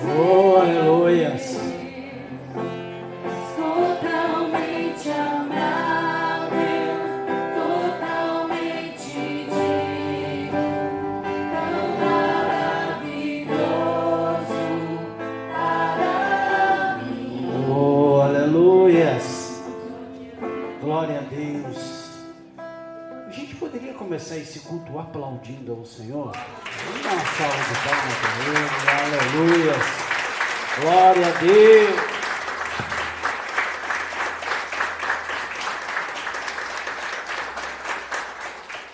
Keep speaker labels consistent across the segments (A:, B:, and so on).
A: Oh, aleluias.
B: Totalmente amável, totalmente digno, tão maravilhoso para mim.
A: Oh, aleluias. Glória a Deus. A gente poderia começar esse culto aplaudindo ao Senhor? Vamos dar uma salva de palmas para Ele. Aleluias. Glória a Deus.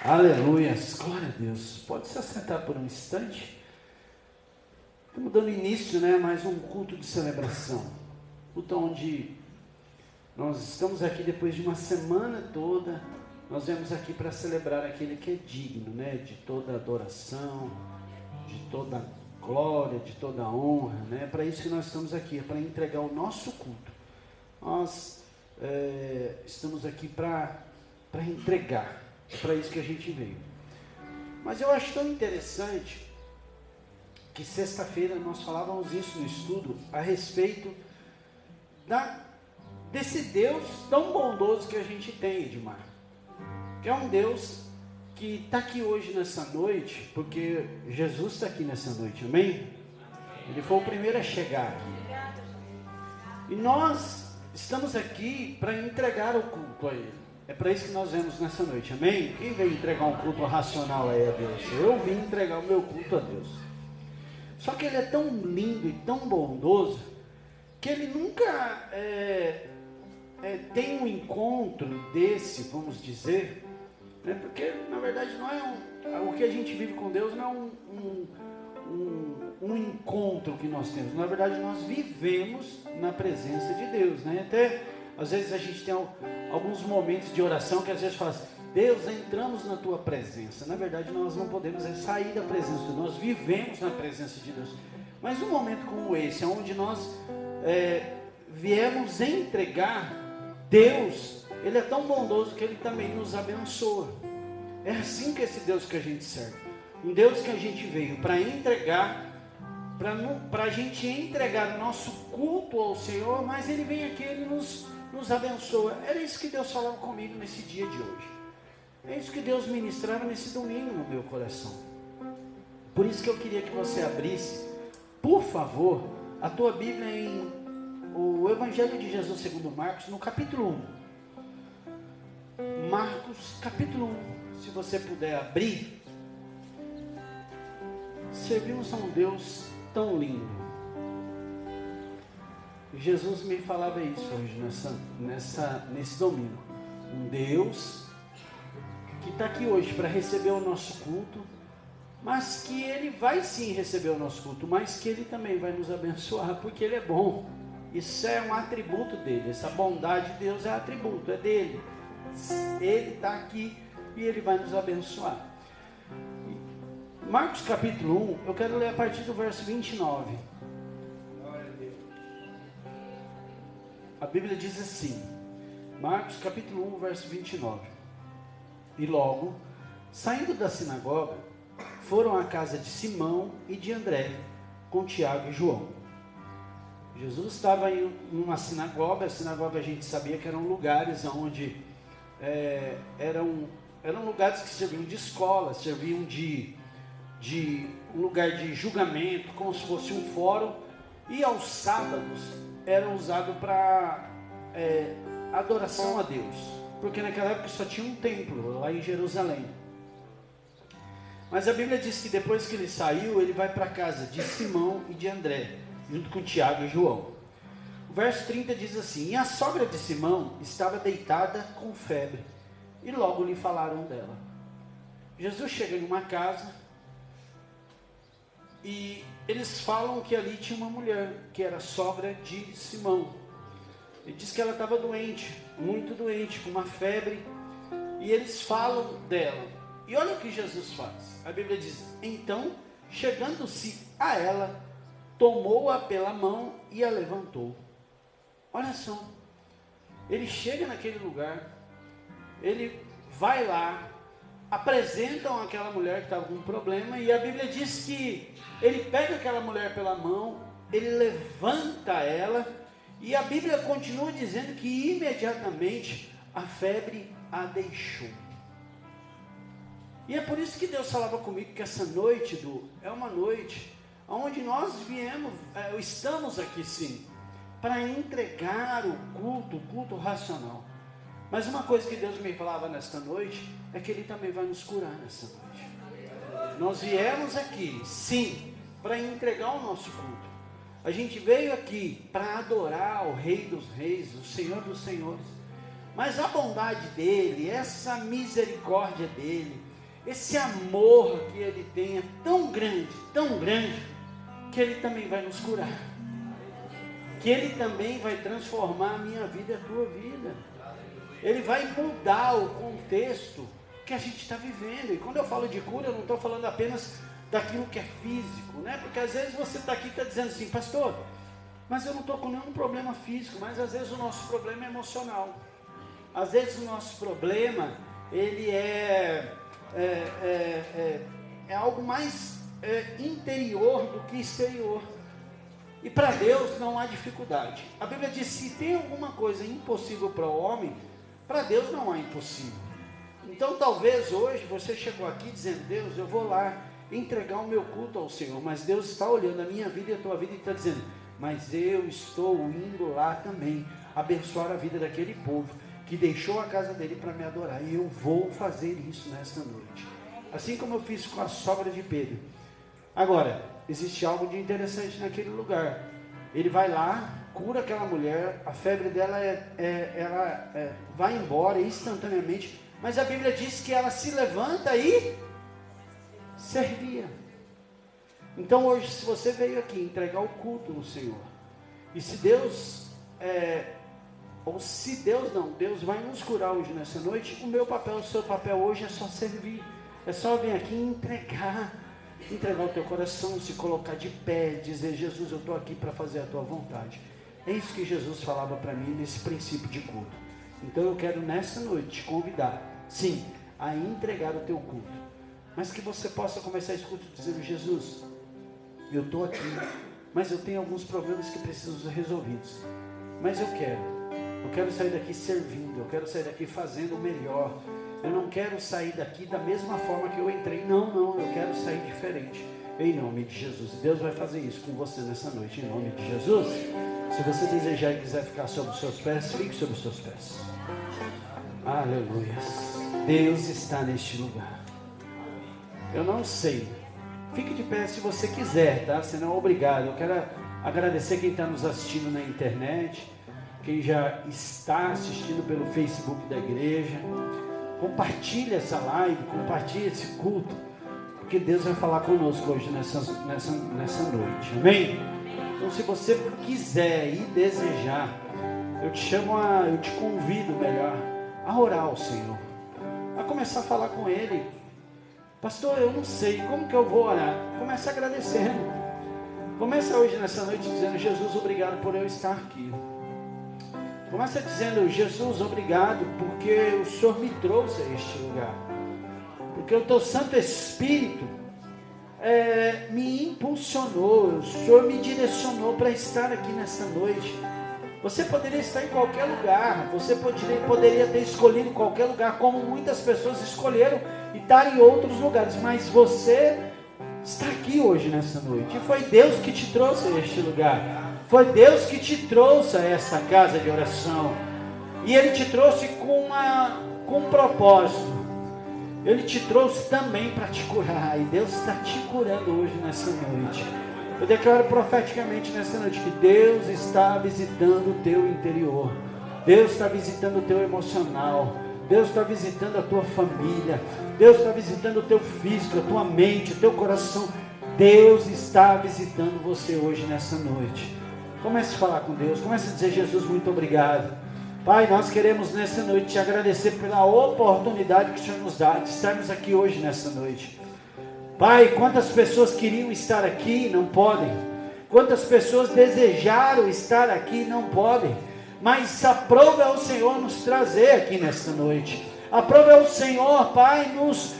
A: Aleluias. Glória a Deus. Pode se assentar por um instante. Estamos dando início, né, a mais um culto de celebração. Culto onde nós estamos aqui depois de uma semana toda. Nós viemos aqui para celebrar aquele que é digno, né, de toda adoração, de toda glória, de toda honra, né? Para isso que nós estamos aqui, é para entregar o nosso culto. Nós estamos aqui para entregar, é para isso que a gente veio. Mas eu acho tão interessante que sexta-feira nós falávamos isso no estudo a respeito desse Deus tão bondoso que a gente tem, Edmar. Que é um Deus que está aqui hoje nessa noite, porque Jesus está aqui nessa noite, amém? Ele foi o primeiro a chegar aqui. E nós estamos aqui para entregar o culto a Ele. É para isso que nós vemos nessa noite, amém? Quem veio entregar um culto racional aí a Deus? Eu vim entregar o meu culto a Deus. Só que Ele é tão lindo e tão bondoso, que Ele nunca tem um encontro desse, vamos dizer, né? Porque na verdade não é o que a gente vive com Deus não é um encontro que nós temos. Na verdade nós vivemos na presença de Deus, né? Até às vezes a gente tem alguns momentos de oração que às vezes fala assim: Deus, entramos na tua presença. Na verdade nós não podemos sair da presença de Deus, nós vivemos na presença de Deus. Mas um momento como esse, onde nós viemos entregar, Deus, Ele é tão bondoso que Ele também nos abençoa. É assim que esse Deus que a gente serve. Um Deus que a gente veio para entregar, para a gente entregar o nosso culto ao Senhor, mas Ele vem aqui, Ele nos abençoa. Era isso que Deus falava comigo nesse dia de hoje. É isso que Deus ministrava nesse domingo no meu coração. Por isso que eu queria que você abrisse, por favor, a tua Bíblia em o Evangelho de Jesus segundo Marcos, no capítulo 1. Marcos, capítulo 1. Se você puder abrir. Servimos a um Deus tão lindo. Jesus me falava isso hoje, nesse domingo. Um Deus que está aqui hoje para receber o nosso culto, mas que Ele vai sim receber o nosso culto, mas que Ele também vai nos abençoar, porque Ele é bom. Isso é um atributo dele. Essa bondade de Deus é atributo, é dele. Ele está aqui e Ele vai nos abençoar. Marcos capítulo 1, eu quero ler a partir do verso 29. A Bíblia diz assim, Marcos capítulo 1, verso 29. E logo, saindo da sinagoga, foram à casa de Simão e de André, com Tiago e João. Jesus estava em uma sinagoga. A sinagoga a gente sabia que eram lugares onde eram lugares que serviam de escola, serviam de um lugar de julgamento, como se fosse um fórum, e aos sábados eram usados para adoração a Deus, porque naquela época só tinha um templo lá em Jerusalém. Mas a Bíblia diz que depois que ele saiu, ele vai para a casa de Simão e de André, junto com Tiago e João. O verso 30 diz assim: e a sogra de Simão estava deitada com febre, e logo lhe falaram dela. Jesus chega em uma casa, e eles falam que ali tinha uma mulher, que era sogra de Simão. Ele diz que ela estava doente, muito doente, com uma febre, e eles falam dela. E olha o que Jesus faz. A Bíblia diz: então, chegando-se a ela, tomou-a pela mão e a levantou. Olha só, ele chega naquele lugar, ele vai lá, apresentam aquela mulher que estava com um problema, e a Bíblia diz que ele pega aquela mulher pela mão ele levanta ela, e a Bíblia continua dizendo que imediatamente a febre a deixou. E é por isso que Deus falava comigo que essa noite, é uma noite onde nós estamos aqui sim, para entregar o culto racional. Mas uma coisa que Deus me falava nesta noite, é que Ele também vai nos curar nessa noite. Nós viemos aqui, sim, para entregar o nosso culto. A gente veio aqui para adorar o Rei dos Reis, o Senhor dos Senhores. Mas a bondade dEle, essa misericórdia dEle, esse amor que Ele tem é tão grande, que Ele também vai nos curar. Que Ele também vai transformar a minha vida e a tua vida. Ele vai mudar o contexto que a gente está vivendo. E quando eu falo de cura, eu não estou falando apenas daquilo que é físico, né? Porque às vezes você está aqui e está dizendo assim, pastor, mas eu não estou com nenhum problema físico, mas às vezes o nosso problema é emocional. Às vezes o nosso problema, ele é algo mais interior do que exterior. E para Deus não há dificuldade. A Bíblia diz, se tem alguma coisa impossível para o homem, para Deus não há impossível. Então talvez hoje você chegou aqui dizendo, Deus, eu vou lá entregar o meu culto ao Senhor, mas Deus está olhando a minha vida e a tua vida e está dizendo, mas eu estou indo lá também, abençoar a vida daquele povo, que deixou a casa dele para me adorar, e eu vou fazer isso nesta noite, assim como eu fiz com a sogra de Pedro. Agora, existe algo de interessante naquele lugar. Ele vai lá, cura aquela mulher, a febre dela vai embora instantaneamente, mas a Bíblia diz que ela se levanta e servia. Então hoje, se você veio aqui entregar o culto no Senhor, e se Deus, Deus vai nos curar hoje nessa noite, o seu papel hoje é só servir, é só vir aqui e entregar o teu coração, se colocar de pé, dizer, Jesus, eu estou aqui para fazer a tua vontade. É isso que Jesus falava para mim nesse princípio de culto. Então eu quero nessa noite te convidar, sim, a entregar o teu culto, mas que você possa começar esse culto dizendo, Jesus, eu estou aqui, mas eu tenho alguns problemas que precisam ser resolvidos, mas eu quero sair daqui servindo, eu quero sair daqui fazendo o melhor. Eu não quero sair daqui da mesma forma que eu entrei. Não, eu quero sair diferente. Em nome de Jesus. Deus vai fazer isso com você nessa noite. Em nome de Jesus. Se você desejar e quiser ficar sobre os seus pés, fique sobre os seus pés. Aleluia. Deus está neste lugar. Eu não sei. Fique de pé se você quiser, tá? Senão é obrigado. Eu quero agradecer quem está nos assistindo na internet. Quem já está assistindo pelo Facebook da igreja. Compartilhe essa live, compartilhe esse culto, porque Deus vai falar conosco hoje nessa noite, amém? Então se você quiser e desejar, eu te convido melhor a orar ao Senhor, a começar a falar com Ele. Pastor, eu não sei, como que eu vou orar? Comece agradecendo, começa hoje nessa noite dizendo, Jesus, obrigado por eu estar aqui. Começa dizendo, Jesus, obrigado, porque o Senhor me trouxe a este lugar. Porque o teu Santo Espírito me impulsionou, o Senhor me direcionou para estar aqui nessa noite. Você poderia estar em qualquer lugar, você poderia ter escolhido qualquer lugar, como muitas pessoas escolheram e estar em outros lugares, mas você está aqui hoje nessa noite. E foi Deus que te trouxe a este lugar. Foi Deus que te trouxe a essa casa de oração. E Ele te trouxe com um propósito. Ele te trouxe também para te curar. E Deus está te curando hoje nessa noite. Eu declaro profeticamente nessa noite que Deus está visitando o teu interior. Deus está visitando o teu emocional. Deus está visitando a tua família. Deus está visitando o teu físico, a tua mente, o teu coração. Deus está visitando você hoje nessa noite. Comece a falar com Deus, comece a dizer, Jesus, muito obrigado. Pai, nós queremos nessa noite te agradecer pela oportunidade que o Senhor nos dá de estarmos aqui hoje nessa noite. Pai, quantas pessoas queriam estar aqui e não podem. Quantas pessoas desejaram estar aqui e não podem. Mas aprova ao Senhor nos trazer aqui nesta noite. Aprova ao Senhor, Pai, nos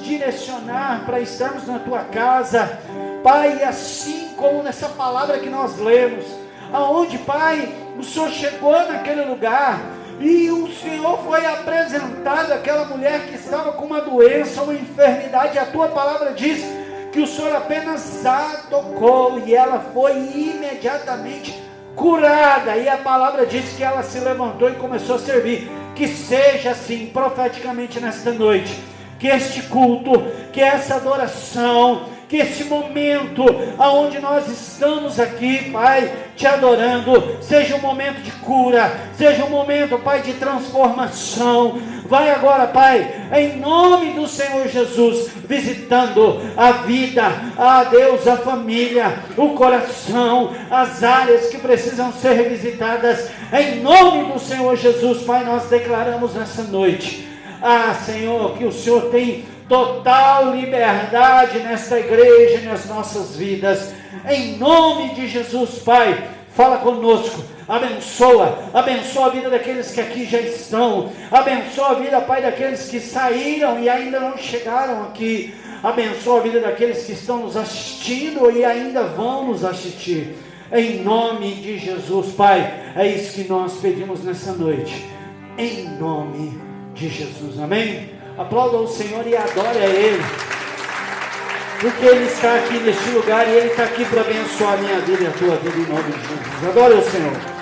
A: direcionar para estarmos na tua casa. Pai, assim como nessa palavra que nós lemos, aonde, Pai, o Senhor chegou naquele lugar e o Senhor foi apresentado àquela mulher que estava com uma doença, uma enfermidade. A tua palavra diz que o Senhor apenas a tocou e ela foi imediatamente curada, e a palavra diz que ela se levantou e começou a servir. Que seja assim profeticamente nesta noite, que este culto, que essa adoração, que esse momento aonde nós estamos aqui, Pai, te adorando, seja um momento de cura, seja um momento, Pai, de transformação. Vai agora, Pai, em nome do Senhor Jesus, visitando a vida, a Deus, a família, o coração, as áreas que precisam ser visitadas, em nome do Senhor Jesus. Pai, nós declaramos nessa noite, Senhor, que o Senhor tem total liberdade nesta igreja e nas nossas vidas, em nome de Jesus. Pai, fala conosco, abençoa a vida daqueles que aqui já estão, abençoa a vida, Pai, daqueles que saíram e ainda não chegaram aqui, abençoa a vida daqueles que estão nos assistindo e ainda vão nos assistir, em nome de Jesus. Pai, é isso que nós pedimos nessa noite, em nome de Jesus, amém? Aplauda o Senhor e adore a Ele, porque Ele está aqui neste lugar e Ele está aqui para abençoar a minha vida e a tua vida, em nome de Jesus. Adore o Senhor.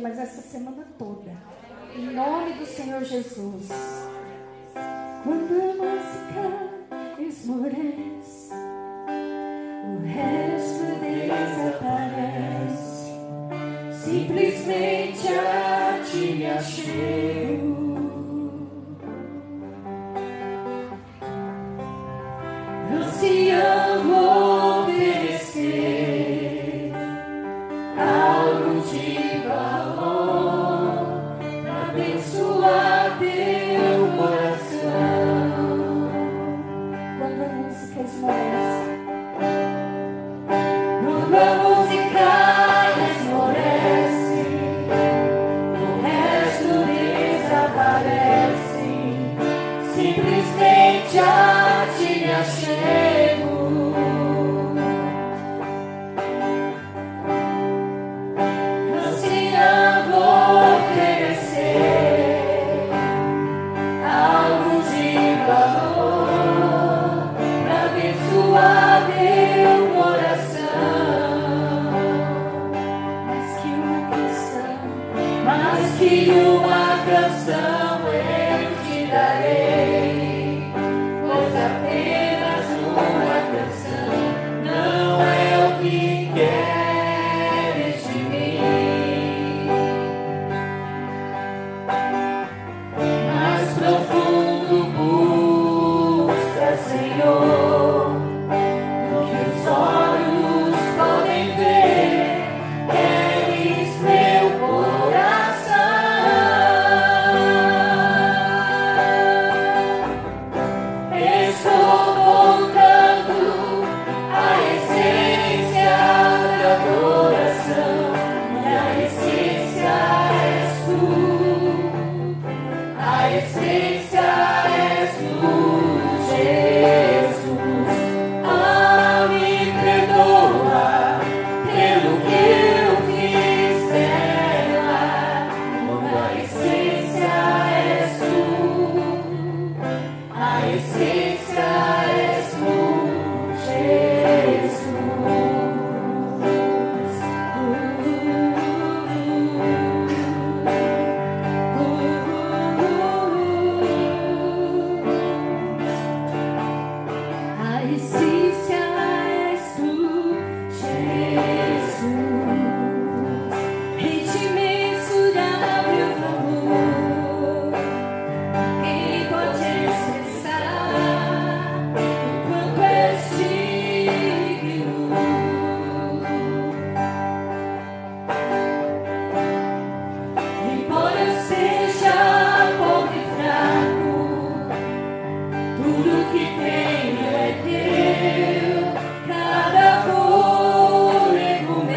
C: Mas essa semana toda, em nome do Senhor Jesus. Quando a música
B: esmorece, o resto desaparece. Simplesmente a ti me achego. Ansiando oferecer algo de valor pra abençoar teu coração. Quando a música esmorece, quando a música esmorece, o resto desaparece. Simplesmente a ti me achego. Ansiando oferecer algo de valor pra abençoar teu coração. Mais que uma canção eu te darei, pois apenas uma canção não é o que queres de mim. Mais profundo busca, Senhor, do que os olhos podem ver. Queres meu coração. Estou voltando à essência da adoração, e a essência és tu. A essência és tu, Jesus. Me perdoa pelo que eu fiz dela. A essência és tu. A essência és tu, Jesus. A essência és tu, Jesus. Rede imensurável amor, quem pode expressar o quanto és digno? Embora eu seja pobre e fraco, tudo que tenho é teu, cada fôlego meu.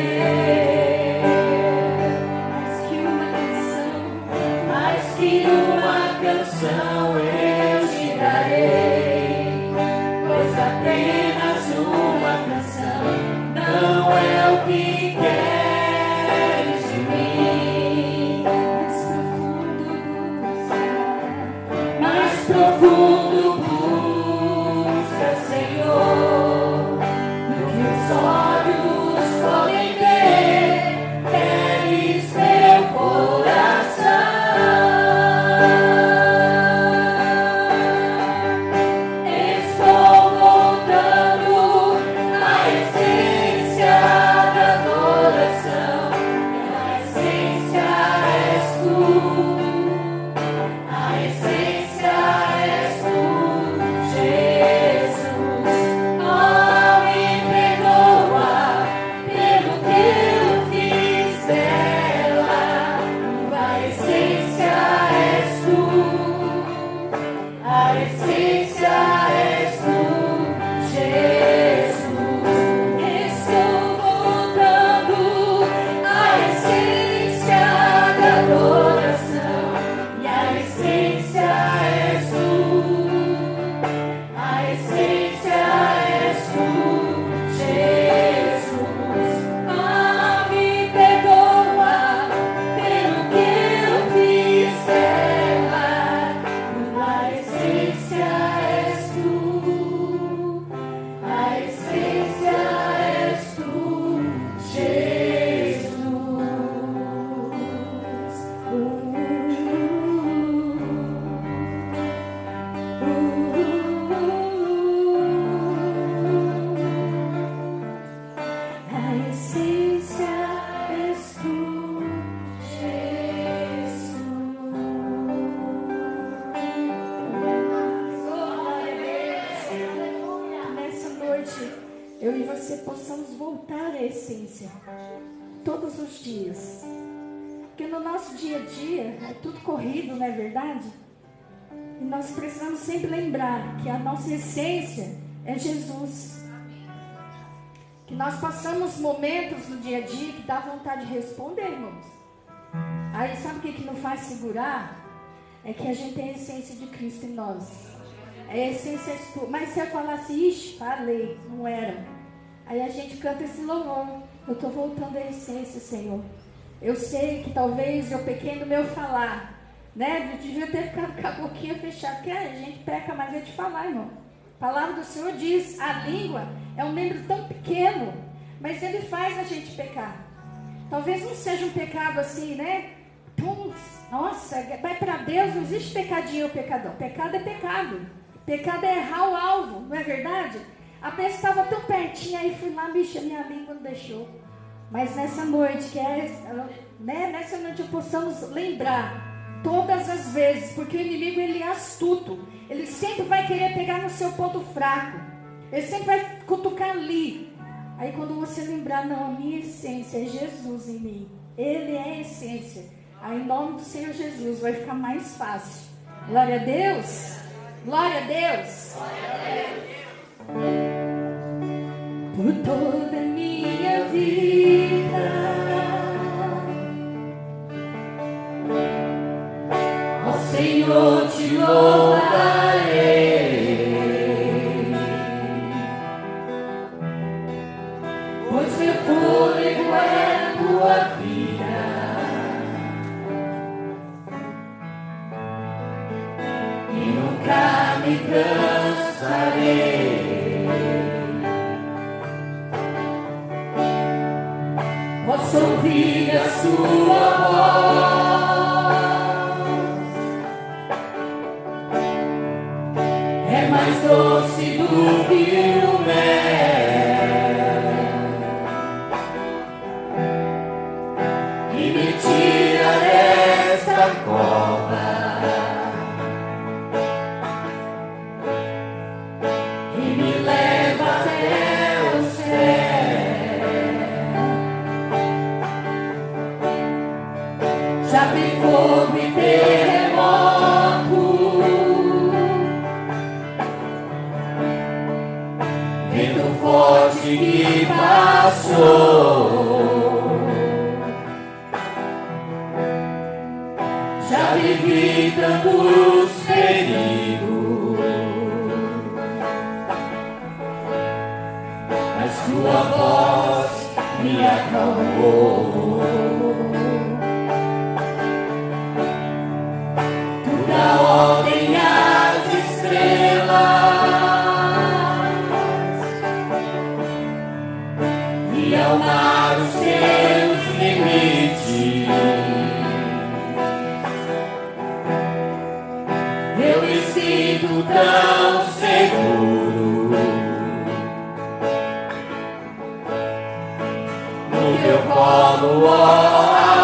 B: Mais que uma canção eu te darei, pois apenas uma canção não é o que queres de mim. Mais profundo busca, Senhor, do que os olhos podem ver. Queres meu coração. Estou voltando à essência da adoração, e a essência és tu. A essência és tu, Jesus. Me perdoa pelo que eu fiz dela. A essência és tu. A essência és tu, Jesus. Estou voltando à essência da adoração, e a essência és tu. A essência és tu, Jesus. Me perdoa pelo que eu fiz dela. A essência és tu. A essência és tu, Jesus.
C: eu e você possamos voltar à essência todos os dias. Porque no nosso dia a dia é tudo corrido, não é verdade? E nós precisamos sempre lembrar que a nossa essência é Jesus. Que nós passamos momentos no dia a dia que dá vontade de responder, irmãos. Aí sabe o que nos faz segurar? É que a gente tem a essência de Cristo em nós. A essência é sua. Mas se eu falasse, ixi, falei, não era. Aí a gente canta esse louvor. Eu estou voltando à essência, Senhor. Eu sei que talvez eu pequei no meu falar, né? Eu devia ter ficado com a boquinha fechada, porque a gente peca mais é de falar, irmão. A palavra do Senhor diz, a língua é um membro tão pequeno, mas ele faz a gente pecar. Talvez não seja um pecado assim, né? Nossa, vai para Deus, não existe pecadinho ou pecadão. Pecado é pecado. Pecado é errar o alvo, não é verdade? A pessoa estava tão pertinho, aí fui lá, bicha, minha língua não deixou. Mas nessa noite, nessa noite possamos lembrar todas as vezes, porque o inimigo ele é astuto. Ele sempre vai querer pegar no seu ponto fraco. Ele sempre vai cutucar ali. Aí quando você lembrar, não, a minha essência é Jesus em mim. Ele é a essência. Aí em nome do Senhor Jesus vai ficar mais fácil. Glória a Deus. Glória a Deus. Glória a Deus. Por toda a minha vida, ó Senhor, te louvarei, pois meu fôlego é a tua vida, e nunca me cansarei. Posso ouvir a sua voz, é mais doce do que o mel, e me tira desta cova, e me leva até o céu. Já vi fogo e terremoto, vento forte que passou. Já vivi tantos perigos, mas tua voz me acalmou. Da ordem às estrelas e ao mar os seus limites. Eu me sinto tão seguro no teu colo, ó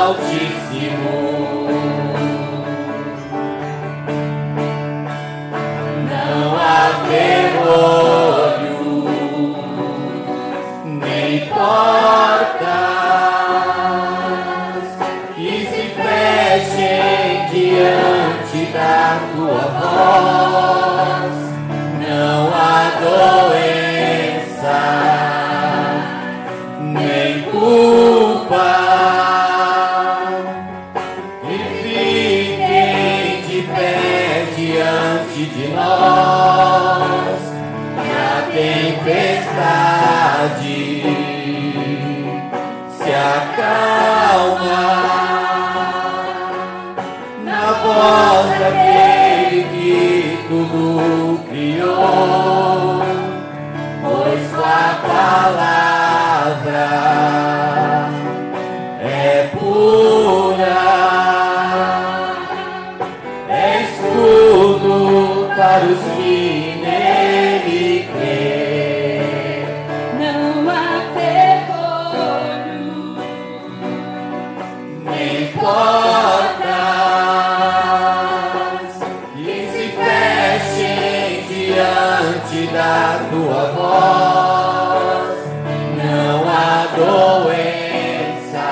C: Altíssimo. Olhos, nem portas que se fechem diante da tua voz. Não há doença, nem culpa que fiquem de pé diante de nós. Tempestade se acalma na voz daquele que tudo criou, pois tua palavra é pura, é escudo para os que nele crê. Não há ferrolho, nem portas que se fechem diante da tua voz.
D: doença,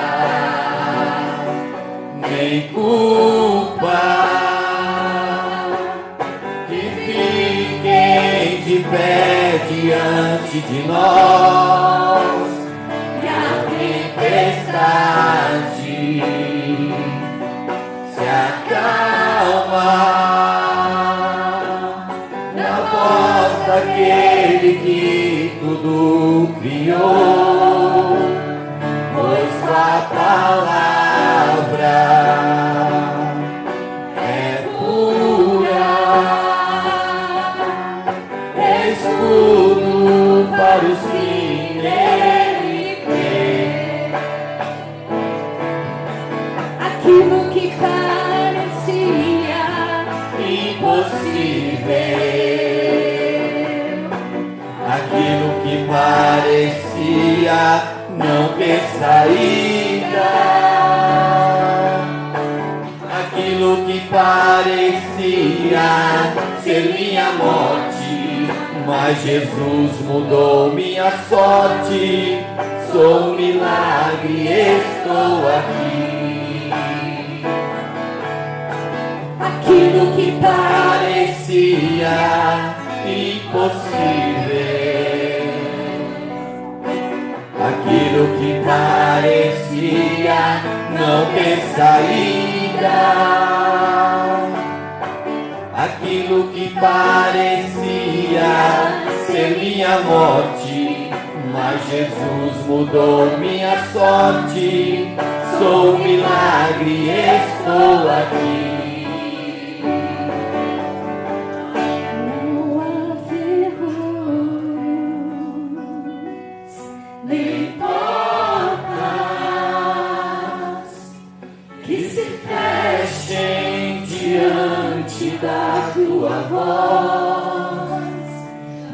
D: nem culpa, que fiquem de pé diante de nós, e a tempestade se acalma na voz daquele que tudo criou, pois sua palavra é pura, é escudo para os que nele crêem.
C: Aquilo que parecia
D: impossível, aquilo que parecia não ter saída, aquilo que parecia ser minha morte, mas Jesus mudou minha sorte. Sou um milagre, estou aqui.
C: aquilo que
D: Parecia impossível, aquilo que parecia não ter saída, aquilo que parecia ser minha morte, mas Jesus mudou minha sorte. Sou um milagre, estou aqui.
C: não há vergonhas, nem portas que se
D: Fechem diante da tua voz,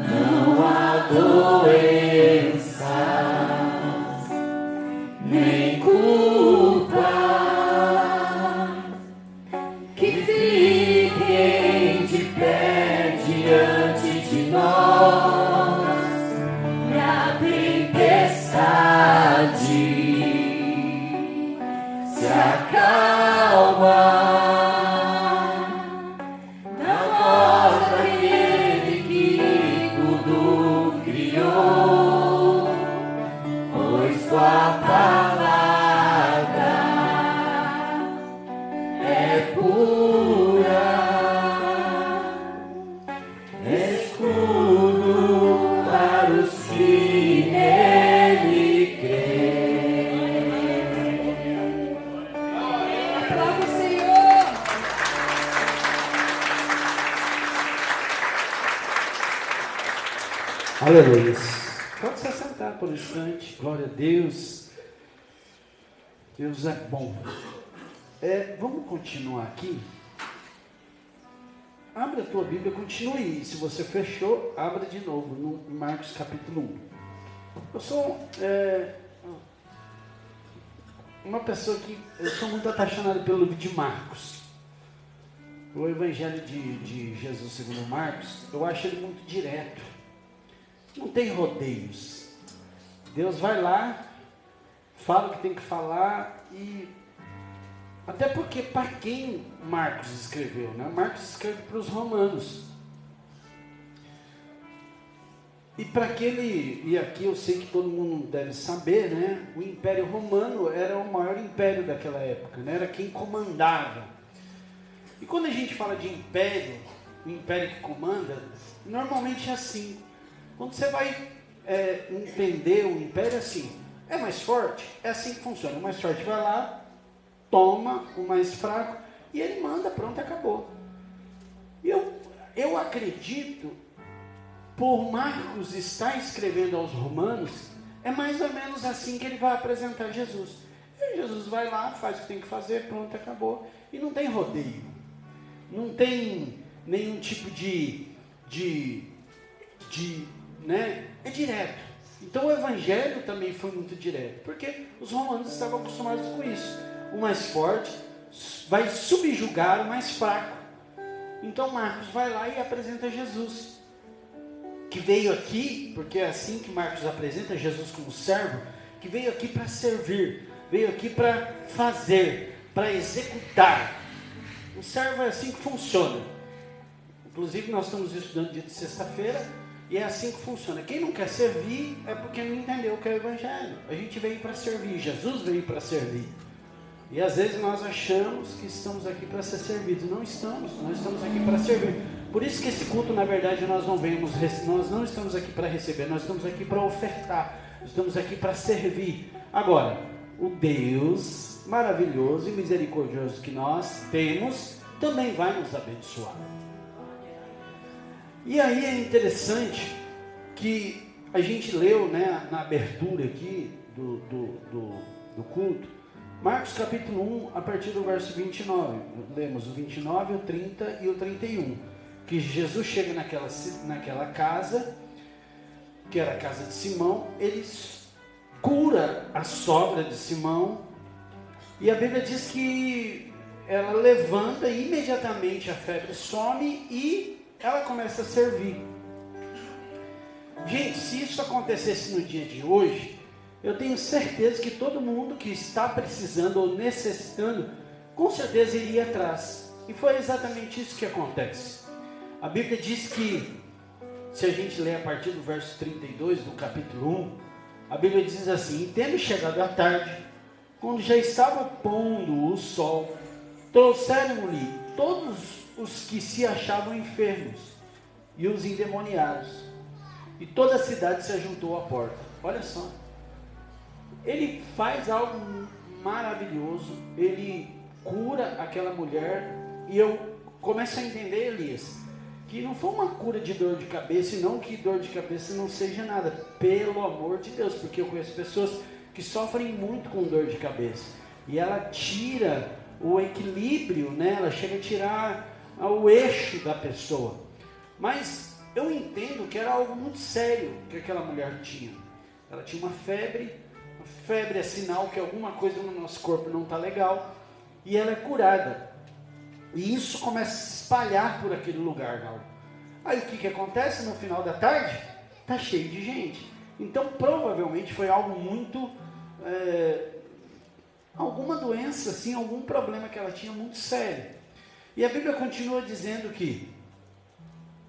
D: não há doenças, nem culpa, que fiquem de pé diante de nós, e a tempestade se acalma na voz daquele que tudo criou, pois sua palavra é pura, escudo para os que nele creem.
C: Aplauda o Senhor.
A: Aleluia. Pode se assentar por um instante. Glória a Deus. Deus é bom. Vamos continuar aqui. Abre a tua Bíblia, continue. Se você fechou, abra de novo no Marcos capítulo 1. Eu sou uma pessoa que eu sou muito apaixonado pelo livro de Marcos. O Evangelho de Jesus segundo Marcos, eu acho ele muito direto. Não tem rodeios. Deus vai lá, fala o que tem que falar e... Até porque para quem Marcos escreveu, né? Marcos escreve para os romanos. E para aquele, e aqui eu sei que todo mundo deve saber, né? O Império Romano era o maior império daquela época, né? Era quem comandava. E quando a gente fala de império, o império que comanda, normalmente é assim. Quando você vai entender o império, é assim. É mais forte? É assim que funciona. O mais forte vai lá, toma o mais fraco e ele manda, pronto, acabou. Eu acredito, por Marcos estar escrevendo aos romanos, é mais ou menos assim que ele vai apresentar Jesus. E Jesus vai lá, faz o que tem que fazer, pronto, acabou. E não tem rodeio, não tem nenhum tipo né? É direto. Então o Evangelho também foi muito direto, porque os romanos estavam acostumados com isso. O mais forte vai subjugar o mais fraco. Então Marcos vai lá e apresenta Jesus, que veio aqui, porque é assim que Marcos apresenta Jesus como servo, que veio aqui para servir, veio aqui para fazer, para executar. O servo é assim que funciona. Inclusive nós estamos estudando dia de sexta-feira e é assim que funciona. Quem não quer servir é porque não entendeu o que é o Evangelho. A gente veio para servir, Jesus veio para servir. E às vezes nós achamos que estamos aqui para ser servidos. Não estamos, nós estamos aqui para servir. Por isso que esse culto, na verdade, nós não estamos aqui para receber, nós estamos aqui para ofertar, estamos aqui para servir. Agora, o Deus maravilhoso e misericordioso que nós temos, também vai nos abençoar. E aí é interessante que a gente leu, né, na abertura aqui do culto, Marcos capítulo 1, a partir do verso 29, lemos o 29, o 30 e o 31, que Jesus chega naquela casa, que era a casa de Simão, ele cura a sogra de Simão, e a Bíblia diz que ela levanta e imediatamente a febre some e ela começa a servir. Gente, se isso acontecesse no dia de hoje, eu tenho certeza que todo mundo que está precisando ou necessitando, com certeza iria atrás. E foi exatamente isso que acontece. A Bíblia diz que, se a gente ler a partir do verso 32 do capítulo 1, a Bíblia diz assim: e tendo chegado a tarde, quando já estava pondo o sol, trouxeram-lhe todos os que se achavam enfermos e os endemoniados, e toda a cidade se ajuntou à porta. Olha só, ele faz algo maravilhoso, ele cura aquela mulher, e eu começo a entender, Elias, que não foi uma cura de dor de cabeça, e não que dor de cabeça não seja nada, pelo amor de Deus, porque eu conheço pessoas que sofrem muito com dor de cabeça, e ela tira o equilíbrio, né? Ela chega a tirar o eixo da pessoa, mas eu entendo que era algo muito sério que aquela mulher tinha. Ela tinha uma febre é sinal que alguma coisa no nosso corpo não está legal, e ela é curada, e isso começa a se espalhar por aquele lugar. Não? Aí o que acontece no final da tarde? Está cheio de gente. Então provavelmente foi algo muito, alguma doença, assim, algum problema que ela tinha muito sério. E a Bíblia continua dizendo que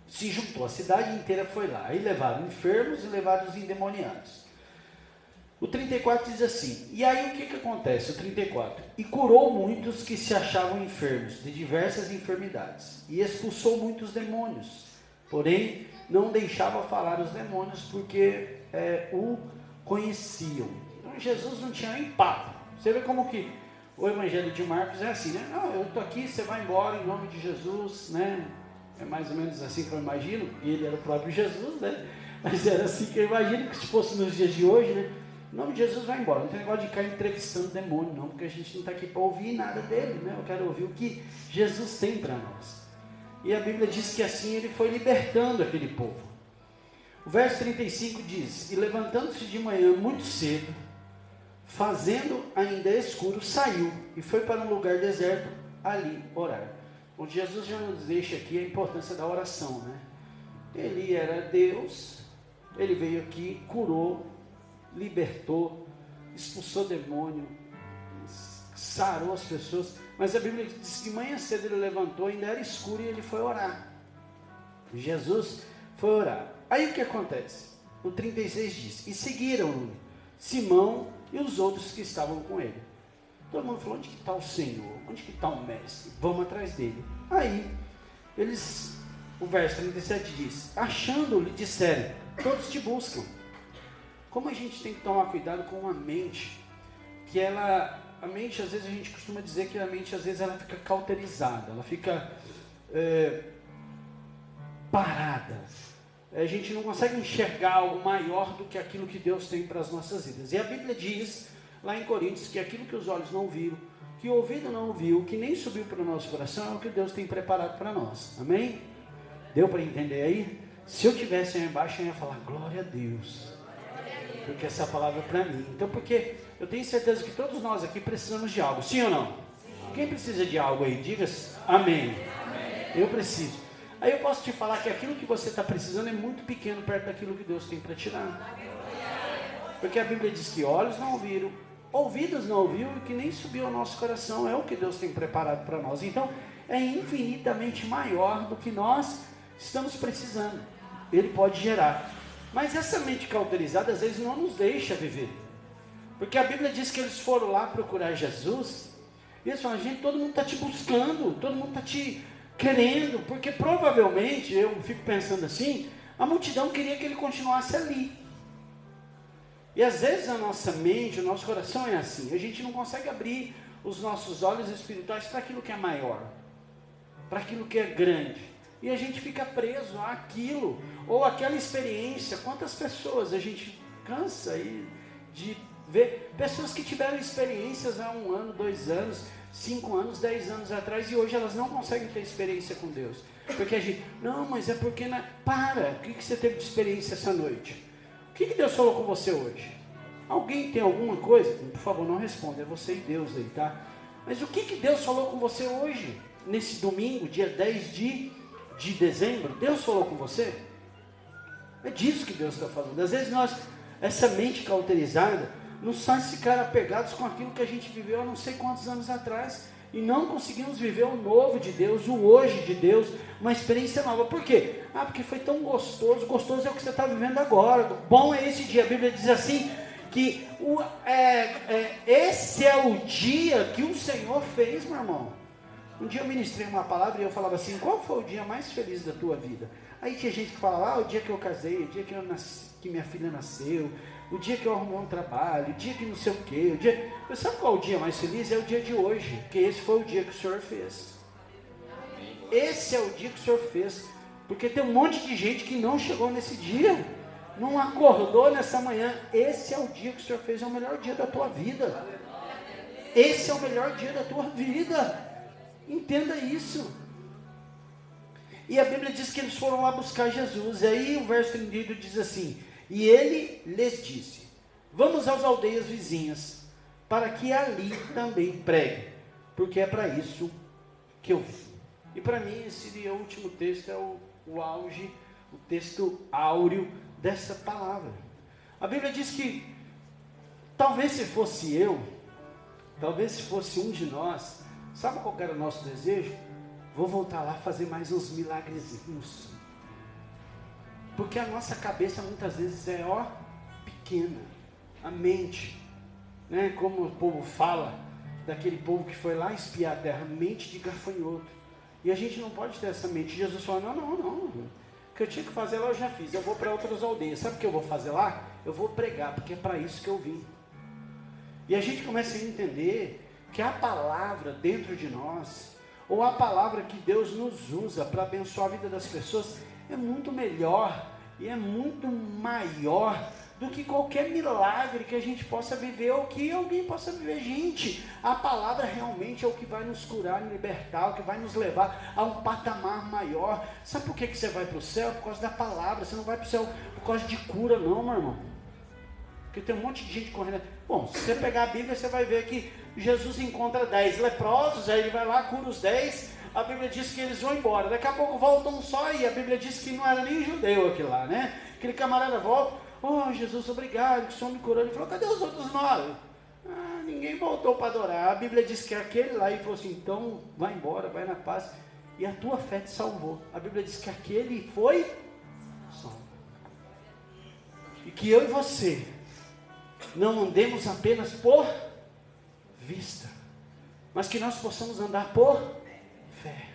A: se juntou, a cidade inteira foi lá, aí levaram enfermos e levaram os endemoniados. O 34 diz assim, e aí o que acontece? O 34, e curou muitos que se achavam enfermos, de diversas enfermidades, e expulsou muitos demônios, porém não deixava falar os demônios, porque o conheciam. Então Jesus não tinha nem papo. Você vê como que o Evangelho de Marcos é assim, né? Não, eu estou aqui, você vai embora em nome de Jesus, né? É mais ou menos assim que eu imagino, e ele era o próprio Jesus, né? Mas era assim que eu imagino, que se fosse nos dias de hoje, né? Em nome de Jesus, vai embora. Não tem negócio de ficar entrevistando demônio, não, porque a gente não está aqui para ouvir nada dele, né? Eu quero ouvir o que Jesus tem para nós. E a Bíblia diz que assim ele foi libertando aquele povo. O verso 35 diz, e levantando-se de manhã muito cedo, fazendo ainda escuro, saiu e foi para um lugar deserto ali orar. Onde Jesus já nos deixa aqui a importância da oração, né? Ele era Deus, ele veio aqui, curou, libertou, expulsou demônio, sarou as pessoas, mas a Bíblia diz que de manhã cedo ele levantou, ainda era escuro e ele foi orar. Jesus foi orar. Aí o que acontece? O 36 diz, e seguiram-no Simão e os outros que estavam com ele. Todo mundo falou, onde que está o Senhor? Onde que está o Mestre? Vamos atrás dele. Aí, o verso 37 diz, achando-lhe, disseram, todos te buscam. Como a gente tem que tomar cuidado com a mente, a mente, às vezes a gente costuma dizer que a mente, às vezes ela fica cauterizada, ela fica parada. A gente não consegue enxergar algo maior do que aquilo que Deus tem para as nossas vidas. E a Bíblia diz, lá em Coríntios, que aquilo que os olhos não viram, que o ouvido não ouviu, que nem subiu para o nosso coração, é o que Deus tem preparado para nós. Amém? Deu para entender aí? Se eu tivesse aí embaixo, eu ia falar, glória a Deus. Porque essa palavra é para mim. Então, porque eu tenho certeza que todos nós aqui precisamos de algo. Sim ou não? Quem precisa de algo aí? Diga amém. Eu preciso. Aí eu posso te falar que aquilo que você está precisando é muito pequeno perto daquilo que Deus tem para te dar. Porque a Bíblia diz que olhos não ouviram, ouvidos não ouviram e que nem subiu ao nosso coração. É o que Deus tem preparado para nós. Então, é infinitamente maior do que nós estamos precisando. Ele pode gerar. Mas essa mente cauterizada às vezes não nos deixa viver. Porque a Bíblia diz que eles foram lá procurar Jesus. E eles falam, gente, todo mundo está te buscando, todo mundo está te querendo. Porque provavelmente, eu fico pensando assim, a multidão queria que ele continuasse ali. E às vezes a nossa mente, o nosso coração é assim. A gente não consegue abrir os nossos olhos espirituais para aquilo que é maior, para aquilo que é grande. E a gente fica preso àquilo, ou àquela experiência. Quantas pessoas a gente cansa aí de ver pessoas que tiveram experiências há 1 ano, 2 anos, 5 anos, 10 anos atrás, e hoje elas não conseguem ter experiência com Deus. Porque a gente, não, mas é porque... Para, o que você teve de experiência essa noite? O que Deus falou com você hoje? Alguém tem alguma coisa? Por favor, não responda, é você e Deus aí, tá? Mas o que Deus falou com você hoje? Nesse domingo, dia 10 de dezembro, Deus falou com você? É disso que Deus está falando. Às vezes nós, essa mente cauterizada, nos faz ficar apegados com aquilo que a gente viveu há não sei quantos anos atrás, e não conseguimos viver o novo de Deus, o hoje de Deus, uma experiência nova. Por quê? Porque foi tão gostoso. Gostoso é o que você está vivendo agora. Bom é esse dia. A Bíblia diz assim, que esse é o dia que o Senhor fez, meu irmão. Um dia eu ministrei uma palavra e eu falava assim, qual foi o dia mais feliz da tua vida? Aí tinha gente que falava, o dia que eu casei, o dia que minha filha nasceu, o dia que eu arrumei um trabalho, o dia que não sei o quê, Mas sabe qual é o dia mais feliz? É o dia de hoje, porque esse foi o dia que o Senhor fez. Esse é o dia que o Senhor fez, porque tem um monte de gente que não chegou nesse dia, não acordou nessa manhã. Esse é o dia que o Senhor fez, é o melhor dia da tua vida. Esse é o melhor dia da tua vida. Entenda isso. E a Bíblia diz que eles foram lá buscar Jesus. E aí o verso 38 diz assim, e ele lhes disse, vamos às aldeias vizinhas, para que ali também pregue, porque é para isso que eu vim. E para mim esse último texto é o auge, o texto áureo dessa palavra. A Bíblia diz que talvez se fosse eu, talvez se fosse um de nós, sabe qual era o nosso desejo? Vou voltar lá fazer mais uns milagrezinhos. Porque a nossa cabeça muitas vezes é pequena. A mente, né? Como o povo fala, daquele povo que foi lá espiar a terra, mente de gafanhoto. E a gente não pode ter essa mente. Jesus falou, não. O que eu tinha que fazer lá eu já fiz. Eu vou para outras aldeias. Sabe o que eu vou fazer lá? Eu vou pregar, porque é para isso que eu vim. E a gente começa a entender que a palavra dentro de nós, ou a palavra que Deus nos usa para abençoar a vida das pessoas, é muito melhor e é muito maior do que qualquer milagre que a gente possa viver ou que alguém possa viver. Gente, a palavra realmente é o que vai nos curar, nos libertar, o que vai nos levar a um patamar maior. Sabe por que você vai para o céu? Por causa da palavra. Você não vai para o céu por causa de cura não, meu irmão. Porque tem um monte de gente correndo. Bom, se você pegar a Bíblia, você vai ver que Jesus encontra 10 leprosos, aí ele vai lá, cura os 10, a Bíblia diz que eles vão embora, daqui a pouco voltam um só, e a Bíblia diz que não era nem judeu aquele lá, né? Aquele camarada volta, Jesus, obrigado, que o Senhor me curou. Ele falou, cadê os outros 9? Ninguém voltou para adorar. A Bíblia diz que aquele lá, e falou assim, então vai embora, vai na paz, e a tua fé te salvou. A Bíblia diz que aquele foi salvo. E que eu e você não andemos apenas por vista, mas que nós possamos andar por fé.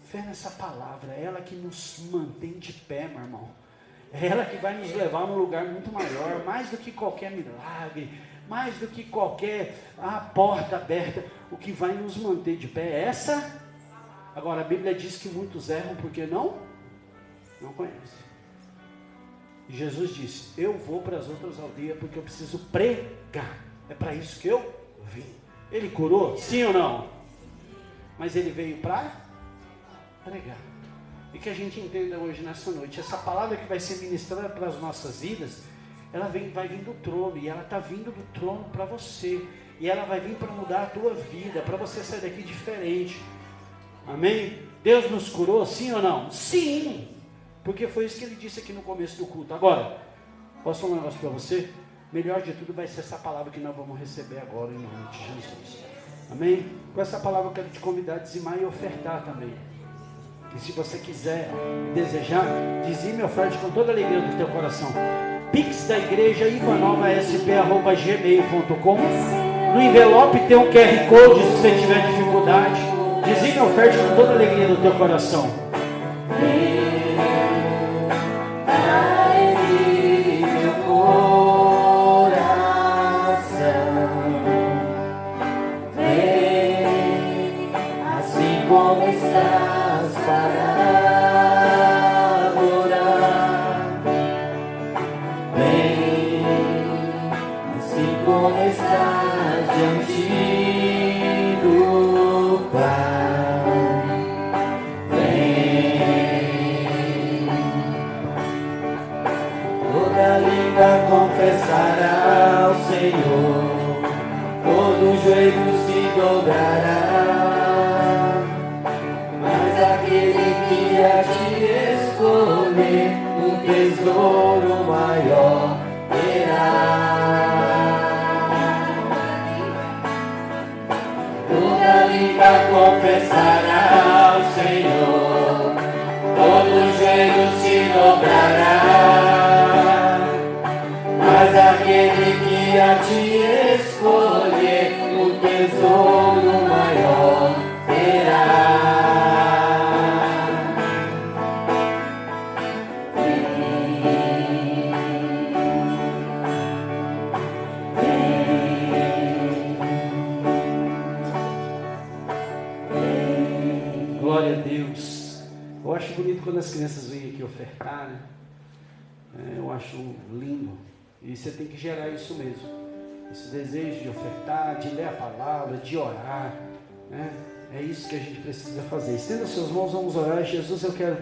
A: Fé nessa palavra, é ela que nos mantém de pé, meu irmão. É ela que vai nos levar a um lugar muito maior, mais do que qualquer milagre, mais do que qualquer porta aberta. O que vai nos manter de pé é essa. Agora a Bíblia diz que muitos erram porque não conhecem. Jesus disse, eu vou para as outras aldeias porque eu preciso pregar. É para isso que eu vim. Ele curou? Sim ou não? Mas ele veio para pregar. E que a gente entenda hoje nessa noite, essa palavra que vai ser ministrada para as nossas vidas, ela vai vir do trono, e ela está vindo do trono para você, e ela vai vir para mudar a tua vida, para você sair daqui diferente. Amém? Deus nos curou? Sim ou não? Sim! Porque foi isso que ele disse aqui no começo do culto. Agora, posso falar um negócio para você? melhor de tudo vai ser essa palavra que nós vamos receber agora em nome de Jesus. Amém? Com essa palavra eu quero te convidar a dizimar e ofertar também. E se você quiser e desejar, dizime e oferte com toda a alegria do teu coração. Pix da igreja ivanovasp@gmail.com. No envelope tem um QR Code se você tiver dificuldade. Dizime e oferte com toda a alegria do teu coração.
D: Como estás para adorar? Vem, assim como estás diante do Pai. Vem, toda língua confessará ao Senhor, todo joelho se dobrará. Aquele que a te escolher, um tesouro maior terá. Toda língua confessará ao Senhor, todo joelho se dobrará. Mas aquele que a te escolher, um tesouro maior terá.
A: Glória a Deus. Eu acho bonito quando as crianças vêm aqui ofertar, né? Eu acho lindo. E você tem que gerar isso mesmo. Esse desejo de ofertar, de ler a palavra, de orar, né? É isso que a gente precisa fazer. Estenda suas mãos, vamos orar. Jesus, eu quero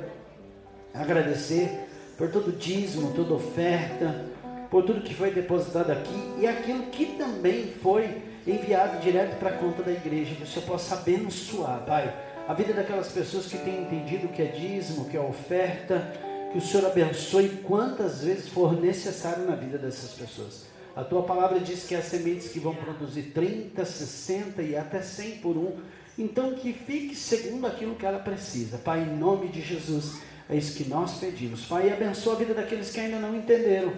A: agradecer por todo dízimo, toda oferta, por tudo que foi depositado aqui e aquilo que também foi enviado direto para a conta da igreja, que o Senhor possa abençoar, Pai, a vida daquelas pessoas que têm entendido o que é dízimo, o que é oferta, que o Senhor abençoe quantas vezes for necessário na vida dessas pessoas. A Tua palavra diz que há sementes que vão produzir 30, 60 e até 100 por um, então que fique segundo aquilo que ela precisa. Pai, em nome de Jesus, é isso que nós pedimos. Pai, abençoa a vida daqueles que ainda não entenderam,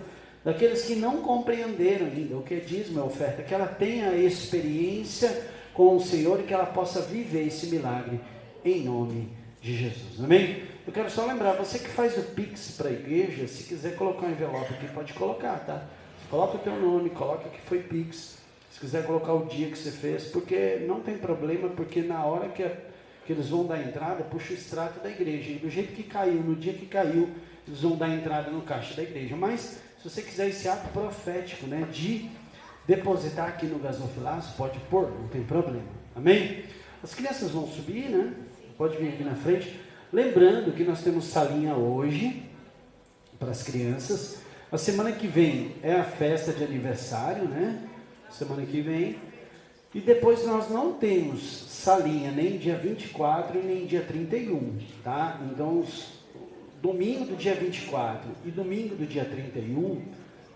A: daqueles que não compreenderam ainda o que é dízimo, é oferta, que ela tenha experiência com o Senhor e que ela possa viver esse milagre em nome de Jesus. Amém? Eu quero só lembrar, você que faz o Pix para a igreja, se quiser colocar um envelope aqui, pode colocar, tá? Coloca o teu nome, coloca que foi Pix. Se quiser colocar o dia que você fez, porque não tem problema, porque na hora que eles vão dar entrada, puxa o extrato da igreja. E do jeito que caiu, no dia que caiu, eles vão dar entrada no caixa da igreja. Mas, se você quiser esse ato profético, né, de depositar aqui no gasofilaço, pode pôr, não tem problema. Amém? As crianças vão subir, né? Pode vir aqui na frente. Lembrando que nós temos salinha hoje para as crianças. A semana que vem é a festa de aniversário, né? Semana que vem. E depois nós não temos salinha nem dia 24 e nem dia 31, tá? Então, domingo do dia 24 e domingo do dia 31,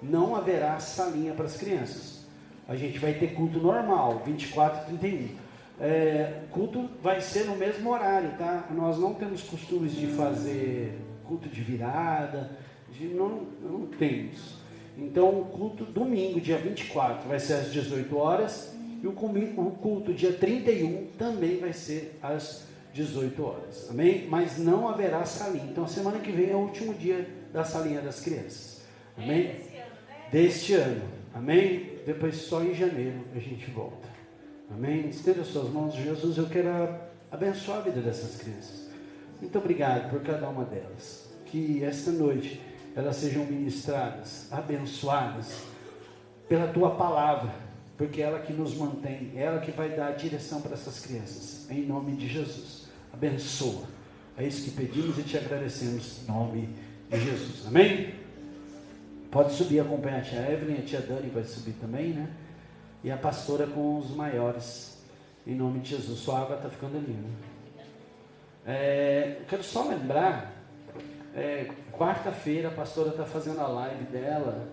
A: não haverá salinha para as crianças. A gente vai ter culto normal, 24 e 31. Culto vai ser no mesmo horário, tá? Nós não temos costumes de fazer culto de virada, não temos. Então, o culto domingo, dia 24, vai ser às 18 horas, e o culto dia 31 também vai ser às 18 horas, amém? Mas não haverá salinha. Então, a semana que vem é o último dia da salinha das crianças, amém? Deste ano, amém? Depois só em janeiro a gente volta. Amém? Estenda suas mãos. Jesus, eu quero abençoar a vida dessas crianças. Muito obrigado por cada uma delas. Que esta noite elas sejam ministradas, abençoadas pela Tua palavra, porque é ela que nos mantém, é ela que vai dar a direção para essas crianças. Em nome de Jesus. Abençoa. É isso que pedimos e te agradecemos em nome de Jesus. Amém? Pode subir, acompanhar a tia Evelyn, a tia Dani vai subir também, né? E a pastora com os maiores, em nome de Jesus. Sua água está ficando ali, né? Quero só lembrar, quarta-feira a pastora está fazendo a live dela,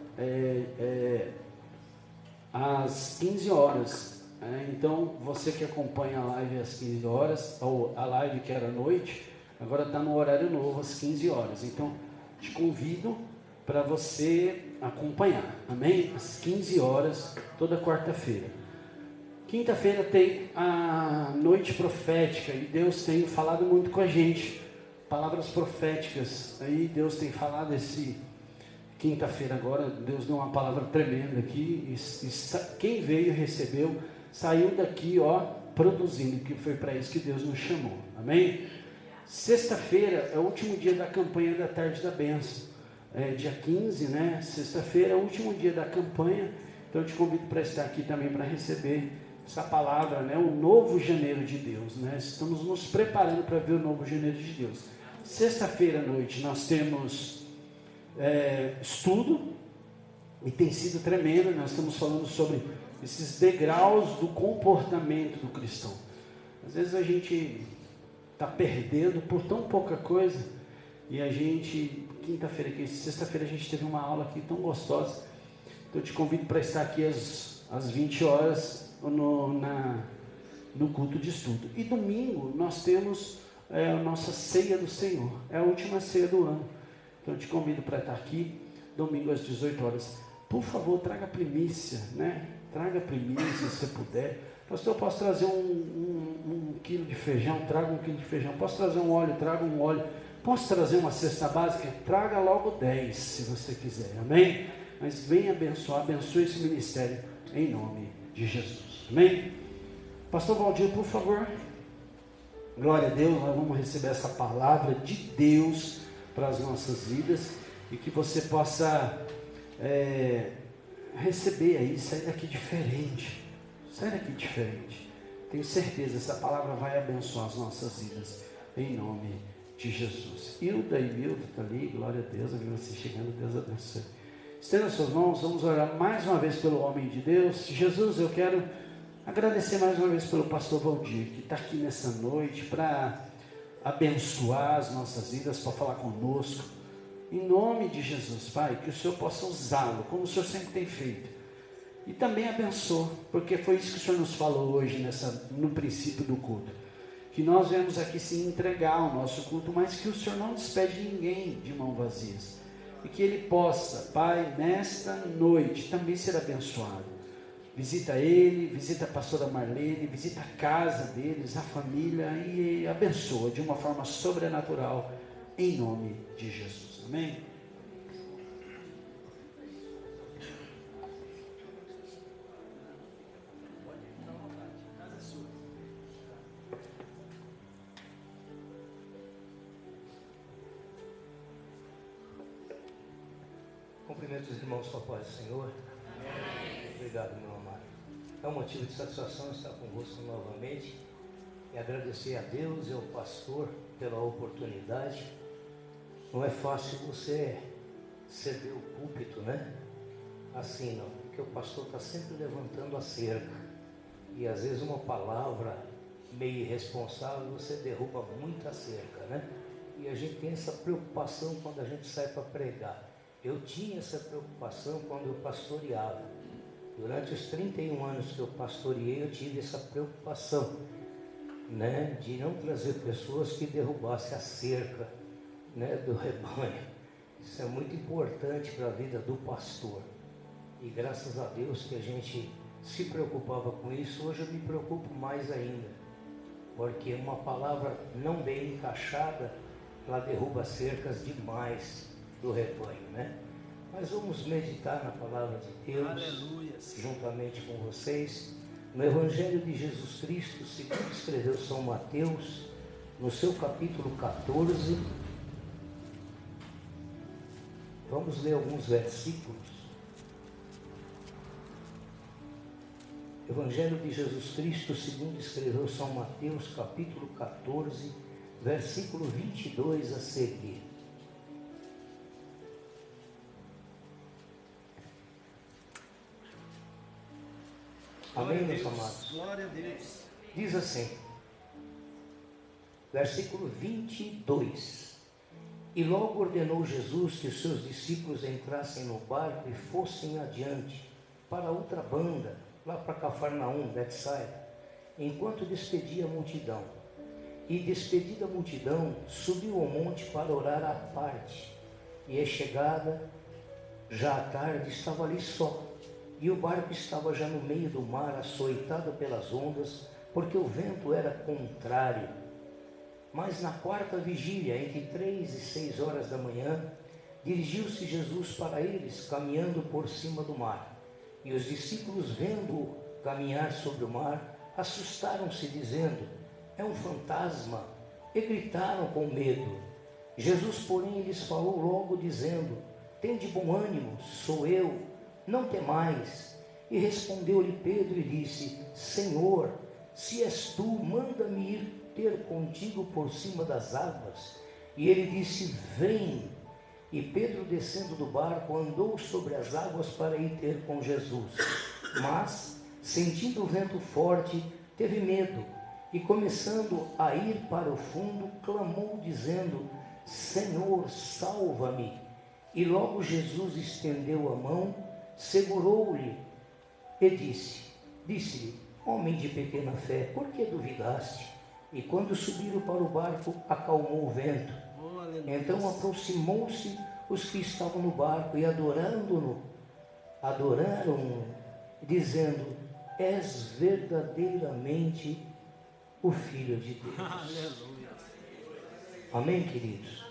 A: às 15 horas. Então, você que acompanha a live às 15 horas, ou a live que era à noite, agora está no horário novo, às 15 horas. Então, te convido para você acompanhar, amém? Às 15 horas, toda quarta-feira. Quinta-feira tem a noite profética, e Deus tem falado muito com a gente, palavras proféticas. Aí Deus tem falado quinta-feira agora, Deus deu uma palavra tremenda aqui, e quem veio e recebeu, saiu daqui, produzindo, que foi para isso que Deus nos chamou, amém? Sexta-feira é o último dia da campanha da Tarde da Bênção, dia 15, né? Sexta-feira é o último dia da campanha, então eu te convido para estar aqui também para receber essa palavra, né? O novo janeiro de Deus, né? Estamos nos preparando para ver o novo janeiro de Deus. Sexta-feira à noite nós temos estudo, e tem sido tremendo. Nós estamos falando sobre esses degraus do comportamento do cristão. Às vezes a gente está perdendo por tão pouca coisa, e a gente, sexta-feira a gente teve uma aula aqui tão gostosa. Então eu te convido para estar aqui às 20 horas no culto de estudo. E domingo nós temos a nossa ceia do Senhor, é a última ceia do ano. Então eu te convido para estar aqui domingo às 18 horas. Por favor, traga primícia, né? Traga primícia se puder. Pastor, eu posso trazer um quilo de feijão? Traga um quilo de feijão. Posso trazer um óleo? Traga um óleo. Posso trazer uma cesta básica? Traga logo 10, se você quiser, amém? Mas venha abençoar, abençoe esse ministério em nome de Jesus, amém? Pastor Valdir, por favor. Glória a Deus, nós vamos receber essa palavra de Deus para as nossas vidas, e que você possa receber aí, sair daqui diferente. Sai daqui diferente. Tenho certeza, essa palavra vai abençoar as nossas vidas, em nome de Jesus. Hilda e Milton está ali, glória a Deus, eu vi você chegando, Deus abençoe. Estenda suas mãos, vamos orar mais uma vez pelo homem de Deus. Jesus, eu quero agradecer mais uma vez pelo pastor Valdir, que está aqui nessa noite para abençoar as nossas vidas, para falar conosco. Em nome de Jesus, Pai, que o Senhor possa usá-lo, como o Senhor sempre tem feito. E também abençoa, porque foi isso que o Senhor nos falou hoje, no princípio do culto. Que nós viemos aqui se entregar ao nosso culto, mas que o Senhor não despede ninguém de mãos vazias. E que ele possa, Pai, nesta noite, também ser abençoado. Visita ele, visita a pastora Marlene, visita a casa deles, a família, e abençoa de uma forma sobrenatural, em nome de Jesus. Amém?
E: Cumprimento os irmãos com a paz do Senhor. Amém. Obrigado, meu amado. É um motivo de satisfação estar convosco novamente e agradecer a Deus e ao pastor pela oportunidade. Não é fácil você ceder o púlpito, né? Assim não, porque o pastor está sempre levantando a cerca, e às vezes uma palavra meio irresponsável você derruba muita cerca, né? E a gente tem essa preocupação quando a gente sai para pregar. Eu tinha essa preocupação quando eu pastoreava. Durante os 31 anos que eu pastoreei, eu tive essa preocupação, né, de não trazer pessoas que derrubassem a cerca, né, do rebanho. Isso é muito importante para a vida do pastor. E graças a Deus que a gente se preocupava com isso. Hoje eu me preocupo mais ainda, porque uma palavra não bem encaixada, ela derruba cercas demais do rebanho, né? Mas vamos meditar na palavra de Deus. Aleluia. Juntamente com vocês, no Evangelho de Jesus Cristo, segundo escreveu São Mateus, no seu capítulo 14. Vamos ler alguns versículos. Evangelho de Jesus Cristo, segundo escreveu São Mateus, capítulo 14, versículo 22 a seguir. Amém, meus amados?
A: Glória a Deus.
E: Diz assim, versículo 22. E logo ordenou Jesus que os seus discípulos entrassem no barco e fossem adiante, para outra banda, lá para Cafarnaum, Betsaida, enquanto despedia a multidão. E despedida a multidão, subiu ao monte para orar à parte. E chegada, já à tarde, estava ali só. E o barco estava já no meio do mar, açoitado pelas ondas, porque o vento era contrário. Mas na quarta vigília, entre 3 e 6 horas da manhã, dirigiu-se Jesus para eles, caminhando por cima do mar. E os discípulos, vendo-o caminhar sobre o mar, assustaram-se, dizendo: é um fantasma, e gritaram com medo. Jesus, porém, lhes falou logo, dizendo: tende bom ânimo, sou eu, não temais. E respondeu-lhe Pedro e disse: Senhor, se és tu, manda-me ir ter contigo por cima das águas. E ele disse: vem. E Pedro, descendo do barco, andou sobre as águas para ir ter com Jesus. Mas, sentindo o vento forte, teve medo, e começando a ir para o fundo, clamou, dizendo: Senhor, salva-me. E logo Jesus estendeu a mão, segurou-lhe e disse-lhe: homem de pequena fé, por que duvidaste? E quando subiram para o barco, acalmou o vento. Então aproximou-se os que estavam no barco e adoraram-no, dizendo: és verdadeiramente o Filho de Deus.
A: Aleluia.
E: Amém, queridos?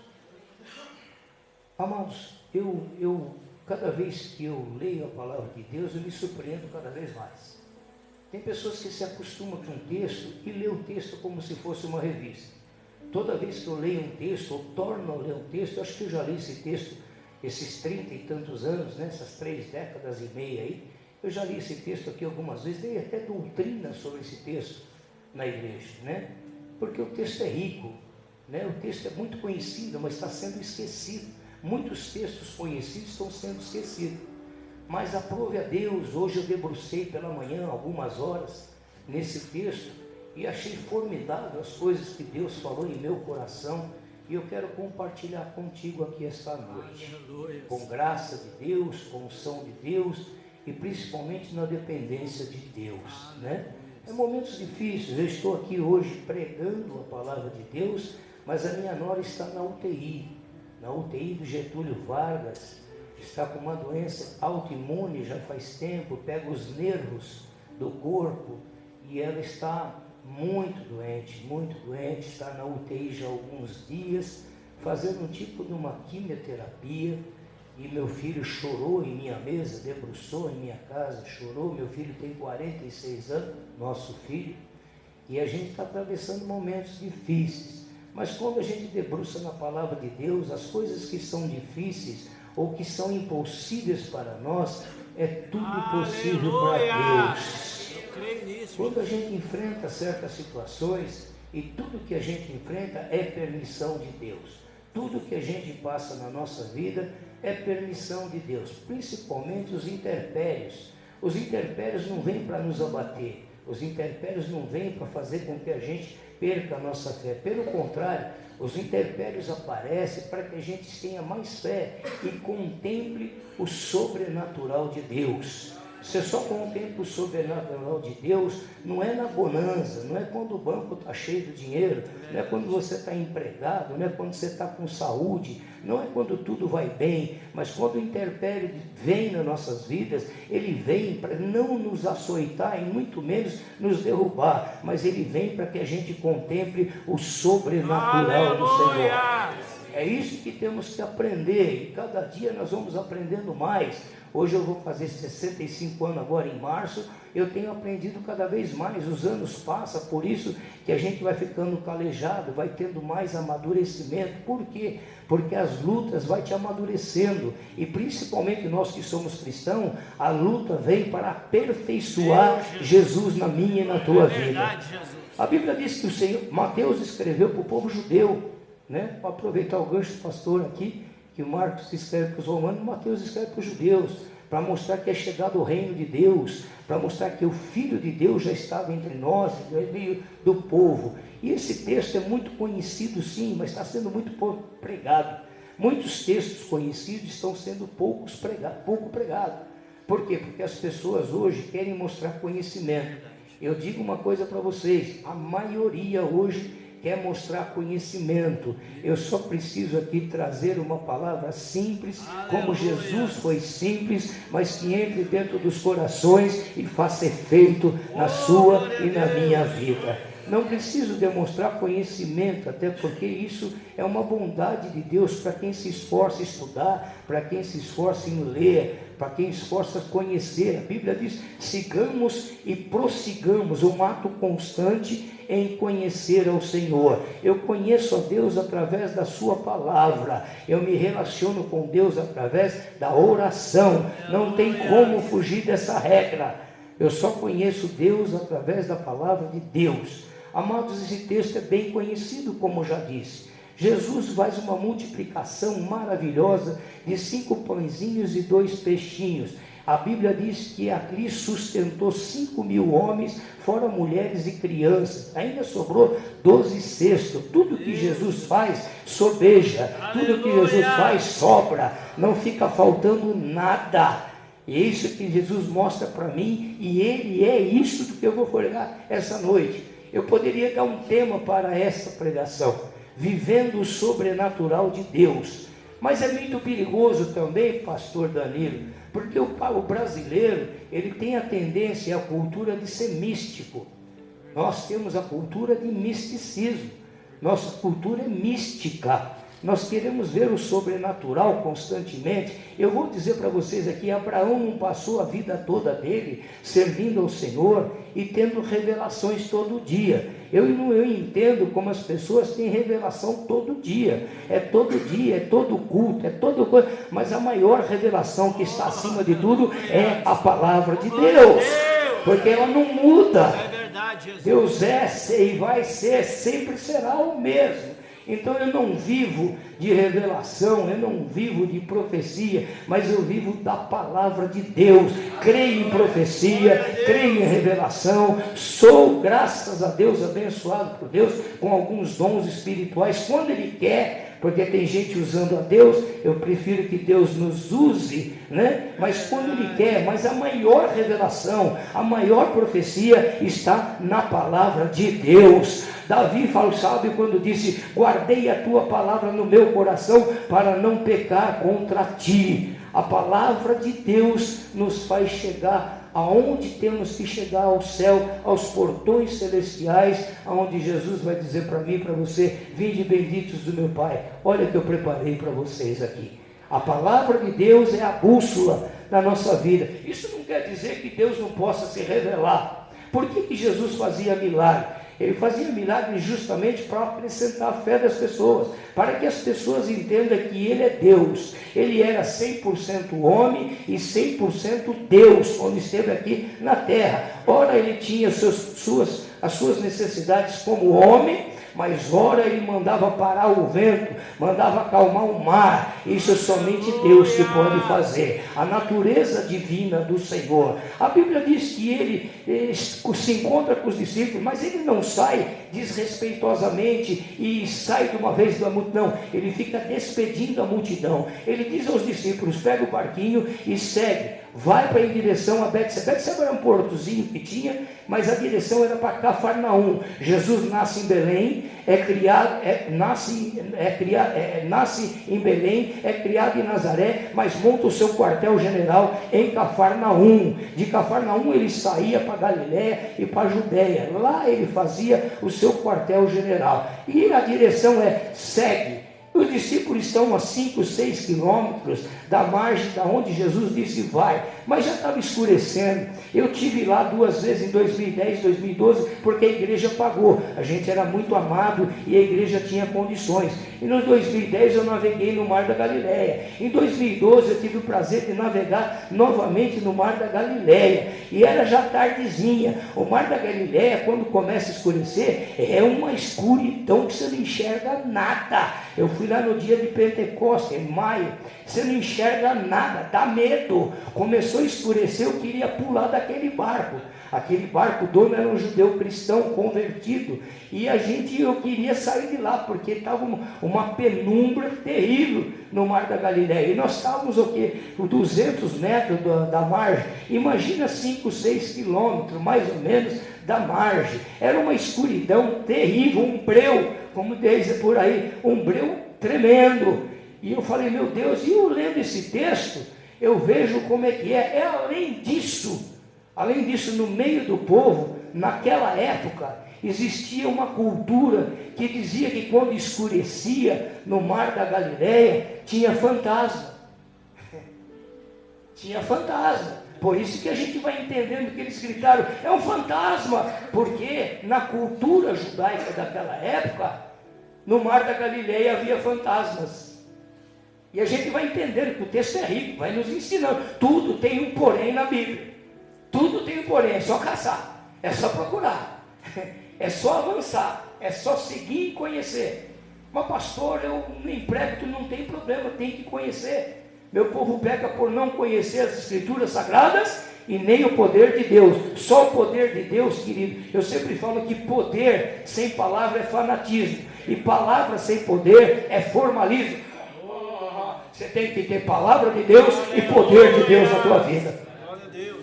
E: Amados, eu cada vez que eu leio a palavra de Deus, eu me surpreendo cada vez mais. Tem pessoas que se acostumam com um texto e lê o texto como se fosse uma revista. Toda vez que eu leio um texto, ou torno a ler um texto, eu acho que eu já li esse texto esses 30 e tantos anos, né, essas 3 décadas e meia aí, eu já li esse texto aqui algumas vezes, dei até doutrina sobre esse texto na igreja, né? Porque o texto é rico, né? O texto é muito conhecido, mas está sendo esquecido. Muitos textos conhecidos estão sendo esquecidos. Mas aprove a Deus, hoje eu debrucei pela manhã algumas horas nesse texto e achei formidável as coisas que Deus falou em meu coração, e eu quero compartilhar contigo aqui esta noite. Aleluia. Com graça de Deus, com unção de Deus e principalmente na dependência de Deus, né? É momentos difíceis. Eu estou aqui hoje pregando a palavra de Deus, mas a minha nora está na UTI do Getúlio Vargas, está com uma doença autoimune já faz tempo, pega os nervos do corpo e ela está muito doente, está na UTI já há alguns dias, fazendo um tipo de uma quimioterapia. E meu filho chorou em minha mesa, debruçou em minha casa, chorou. Meu filho tem 46 anos, nosso filho, e a gente está atravessando momentos difíceis. Mas quando a gente debruça na palavra de Deus, as coisas que são difíceis ou que são impossíveis para nós, é tudo possível para Deus. Quando a gente enfrenta certas situações, e tudo que a gente enfrenta é permissão de Deus. Tudo que a gente passa na nossa vida é permissão de Deus, principalmente os intempéries. Os intempéries não vêm para nos abater, os intempéries não vêm para fazer com que a gente perca a nossa fé. Pelo contrário, os intempéries aparecem para que a gente tenha mais fé e contemple o sobrenatural de Deus. Você só contempla o sobrenatural de Deus, não é na bonança, não é quando o banco está cheio de dinheiro, não é quando você está empregado, não é quando você está com saúde, não é quando tudo vai bem, mas quando o intempério vem nas nossas vidas, ele vem para não nos açoitar e muito menos nos derrubar, mas ele vem para que a gente contemple o sobrenatural do Senhor. É isso que temos que aprender, e cada dia nós vamos aprendendo mais. Hoje eu vou fazer 65 anos agora em março, eu tenho aprendido cada vez mais, os anos passam, por isso que a gente vai ficando calejado, vai tendo mais amadurecimento. Por quê? Porque as lutas vai te amadurecendo, e principalmente nós que somos cristãos, a luta vem para aperfeiçoar Jesus na minha e na tua vida. A Bíblia diz que o Senhor, Mateus escreveu para o povo judeu, né? Para aproveitar o gancho do pastor aqui, que o Marcos escreve para os romanos, Mateus escreve para os judeus, para mostrar que é chegado o reino de Deus, para mostrar que o Filho de Deus já estava entre nós, no meio do povo. E esse texto é muito conhecido sim, mas está sendo muito pouco pregado. Muitos textos conhecidos estão sendo pouco pregados. Por quê? Porque as pessoas hoje querem mostrar conhecimento. Eu digo uma coisa para vocês, a maioria hoje quer mostrar conhecimento. Eu só preciso aqui trazer uma palavra simples, como Jesus foi simples, mas que entre dentro dos corações e faça efeito na sua e na minha vida. Não preciso demonstrar conhecimento, até porque isso é uma bondade de Deus para quem se esforça em estudar, para quem se esforça em ler, para quem se esforça em conhecer. A Bíblia diz: sigamos e prossigamos um ato constante em conhecer ao Senhor. Eu conheço a Deus através da sua palavra, eu me relaciono com Deus através da oração. Não tem como fugir dessa regra. Eu só conheço Deus através da palavra de Deus. Amados, esse texto é bem conhecido, como já disse. Jesus faz uma multiplicação maravilhosa de 5 pãezinhos e 2 peixinhos. A Bíblia diz que ali sustentou 5.000 homens, fora mulheres e crianças. Ainda sobrou 12 cestos. Tudo que Jesus faz, sobeja. Tudo que Jesus faz, sobra. Não fica faltando nada. E é isso que Jesus mostra para mim, e Ele é isso que eu vou pregar essa noite. Eu poderia dar um tema para essa pregação: vivendo o sobrenatural de Deus. Mas é muito perigoso também, pastor Danilo, porque o brasileiro, ele tem a tendência, a cultura de ser místico. Nós temos a cultura de misticismo. Nossa cultura é mística. Nós queremos ver o sobrenatural constantemente. Eu vou dizer para vocês aqui, Abraão não passou a vida toda dele servindo ao Senhor e tendo revelações todo dia. Eu entendo como as pessoas têm revelação todo dia, é todo culto, é todo coisa, mas a maior revelação que está acima de tudo é a palavra de Deus, porque ela não muda. Deus é e vai ser, sempre será o mesmo. Então eu não vivo de revelação, eu não vivo de profecia, mas eu vivo da palavra de Deus. Creio em profecia, creio em revelação, sou, graças a Deus, abençoado por Deus com alguns dons espirituais, quando Ele quer, porque tem gente usando a Deus. Eu prefiro que Deus nos use, né? Mas quando Ele quer. Mas a maior revelação, a maior profecia está na palavra de Deus. Davi sabe quando disse: guardei a tua palavra no meu coração para não pecar contra ti. A palavra de Deus nos faz chegar aonde temos que chegar, ao céu, aos portões celestiais, aonde Jesus vai dizer para mim e para você: vinde benditos do meu Pai, olha o que eu preparei para vocês aqui. A palavra de Deus é a bússola da nossa vida. Isso não quer dizer que Deus não possa se revelar. Por que Jesus fazia milagre? Ele fazia milagres justamente para acrescentar a fé das pessoas, para que as pessoas entendam que Ele é Deus. Ele era 100% homem e 100% Deus, quando esteve aqui na terra. Ora, Ele tinha as suas necessidades como homem, mas ora Ele mandava parar o vento, mandava acalmar o mar. Isso é somente Deus que pode fazer, a natureza divina do Senhor. A Bíblia diz que Ele se encontra com os discípulos, mas Ele não sai desrespeitosamente e sai de uma vez da multidão. Ele fica despedindo a multidão. Ele diz aos discípulos: pega o barquinho e segue. Vai para em direção a Betseba. Betseba era um portozinho que tinha, mas a direção era para Cafarnaum. Jesus nasce em Belém, nasce em Belém, é criado em Nazaré, mas monta o seu quartel general em Cafarnaum. De Cafarnaum ele saía para Galiléia e para Judéia. Lá ele fazia o seu quartel general. E a direção é: segue. Os discípulos estão a 5, 6 quilômetros da margem da onde Jesus disse vai, mas já estava escurecendo. Eu tive lá 2 vezes, em 2010, 2012, porque a igreja pagou. A gente era muito amado e a igreja tinha condições. E no 2010 eu naveguei no Mar da Galileia. Em 2012 eu tive o prazer de navegar novamente no Mar da Galileia. E era já tardezinha. O Mar da Galileia, quando começa a escurecer, é uma escuridão que você não enxerga nada. Eu fui lá no dia de Pentecostes, em maio. Você não enxerga nada, dá medo. Começou a escurecer, eu queria pular daquele barco. Aquele barco, o dono era um judeu cristão convertido, e eu queria sair de lá, porque estava uma penumbra terrível no Mar da Galileia. E nós estávamos o quê? 200 metros da margem. Imagina 5, 6 quilômetros, mais ou menos, da margem. Era uma escuridão terrível, um breu, como diz por aí, um breu tremendo. E eu falei, meu Deus, e eu lendo esse texto, eu vejo como é que é. Além disso, no meio do povo, naquela época, existia uma cultura que dizia que quando escurecia no Mar da Galileia, tinha fantasma. Tinha fantasma. Por isso que a gente vai entendendo que eles gritaram, é um fantasma, porque na cultura judaica daquela época, no Mar da Galileia havia fantasmas. E a gente vai entendendo que o texto é rico, vai nos ensinando. Tudo tem um porém na Bíblia. Tudo tem um porém, é só caçar, é só procurar, é só avançar, é só seguir e conhecer. Mas pastor, eu nem prego, tu não tem problema, tem que conhecer. Meu povo peca por não conhecer as Escrituras Sagradas e nem o poder de Deus. Só o poder de Deus, querido. Eu sempre falo que poder sem palavra é fanatismo. E palavra sem poder é formalismo. Você tem que ter palavra de Deus e poder de Deus na tua vida.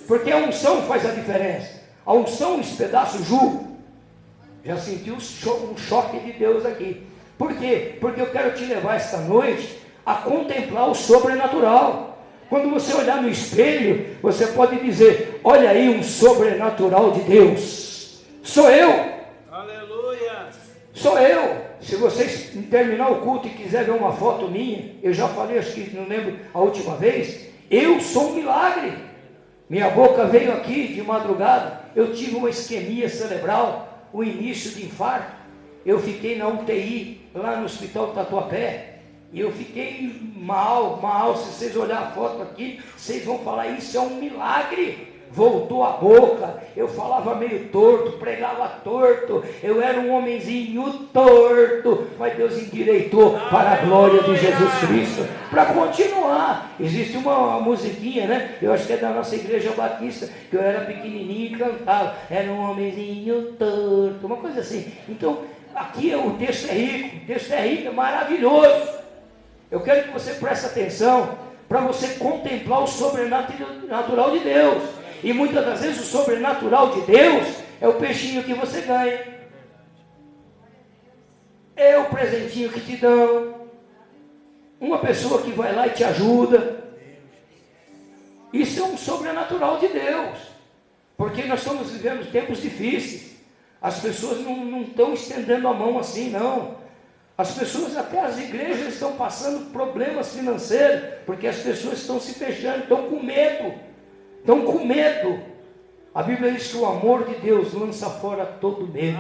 E: Porque a unção faz a diferença. A unção espedaça o jugo. Já sentiu um choque de Deus aqui. Por quê? Porque eu quero te levar esta noite a contemplar o sobrenatural. Quando você olhar no espelho, você pode dizer, olha aí um sobrenatural de Deus. Sou eu.
A: Aleluia.
E: Sou eu. Se vocês terminar o culto e quiser ver uma foto minha, eu já falei, acho que não lembro a última vez, eu sou um milagre. Minha boca veio aqui de madrugada, eu tive uma isquemia cerebral, o início de infarto. Eu fiquei na UTI, lá no hospital do Tatuapé. E eu fiquei mal. Se vocês olharem a foto aqui, vocês vão falar, isso é um milagre. Voltou a boca, eu falava meio torto, pregava torto, eu era um homenzinho torto, mas Deus endireitou para a glória de Jesus Cristo, para continuar. Existe uma musiquinha, né? Eu acho que é da nossa igreja batista, que eu era pequenininho e cantava, era um homenzinho torto, uma coisa assim. Então, aqui o texto é rico, é maravilhoso. Eu quero que você preste atenção, para você contemplar o sobrenatural de Deus. E muitas das vezes o sobrenatural de Deus é o peixinho que você ganha, é o presentinho que te dão, uma pessoa que vai lá e te ajuda. Isso é um sobrenatural de Deus, porque nós estamos vivendo tempos difíceis. As pessoas não estão estendendo a mão assim, não. As pessoas, até as igrejas, estão passando problemas financeiros, porque as pessoas estão se fechando, estão com medo. A Bíblia diz que o amor de Deus lança fora todo medo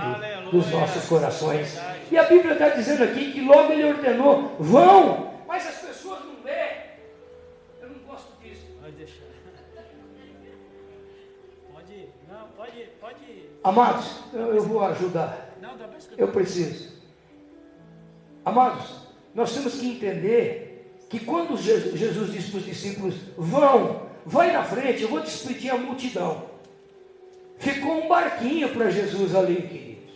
E: dos nossos corações. E a Bíblia está dizendo aqui que logo Ele ordenou, vão, mas as pessoas não vê. Eu não gosto disso.
F: Pode deixar. Pode.
E: Amados, eu vou ajudar.
F: Não, dá pra escutar.
E: Eu preciso. Amados, nós temos que entender que quando Jesus disse para os discípulos, vai na frente, eu vou despedir a multidão. Ficou um barquinho para Jesus ali, queridos.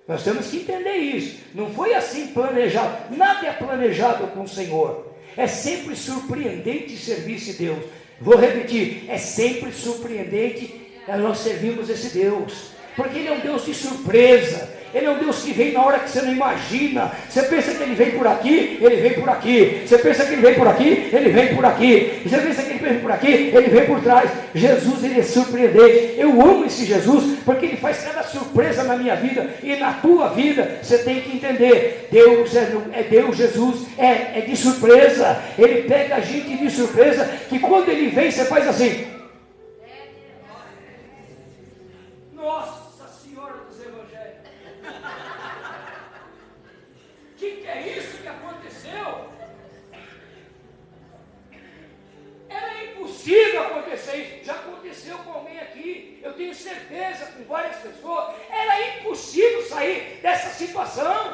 E: Nós temos que entender isso. Não foi assim planejado. Nada é planejado com o Senhor. É sempre surpreendente servir-se Deus. Vou repetir, é sempre surpreendente nós servimos esse Deus. Porque Ele é um Deus de surpresa. Ele é um Deus que vem na hora que você não imagina. Você pensa que Ele vem por aqui, Ele vem por aqui. Você pensa que Ele vem por aqui, Ele vem por aqui. Você pensa que Ele vem por aqui, Ele vem por trás. Jesus, Ele é surpreendente. Eu amo esse Jesus, porque Ele faz cada surpresa na minha vida e na tua vida. Você tem que entender, Deus é Deus, Jesus é de surpresa. Ele pega a gente de surpresa, que quando Ele vem, você faz assim. Nossa Senhora dos Evangelhos. Que é isso que aconteceu? Era impossível acontecer isso. Já aconteceu com alguém aqui. Eu tenho certeza, com várias pessoas. Era impossível sair dessa situação.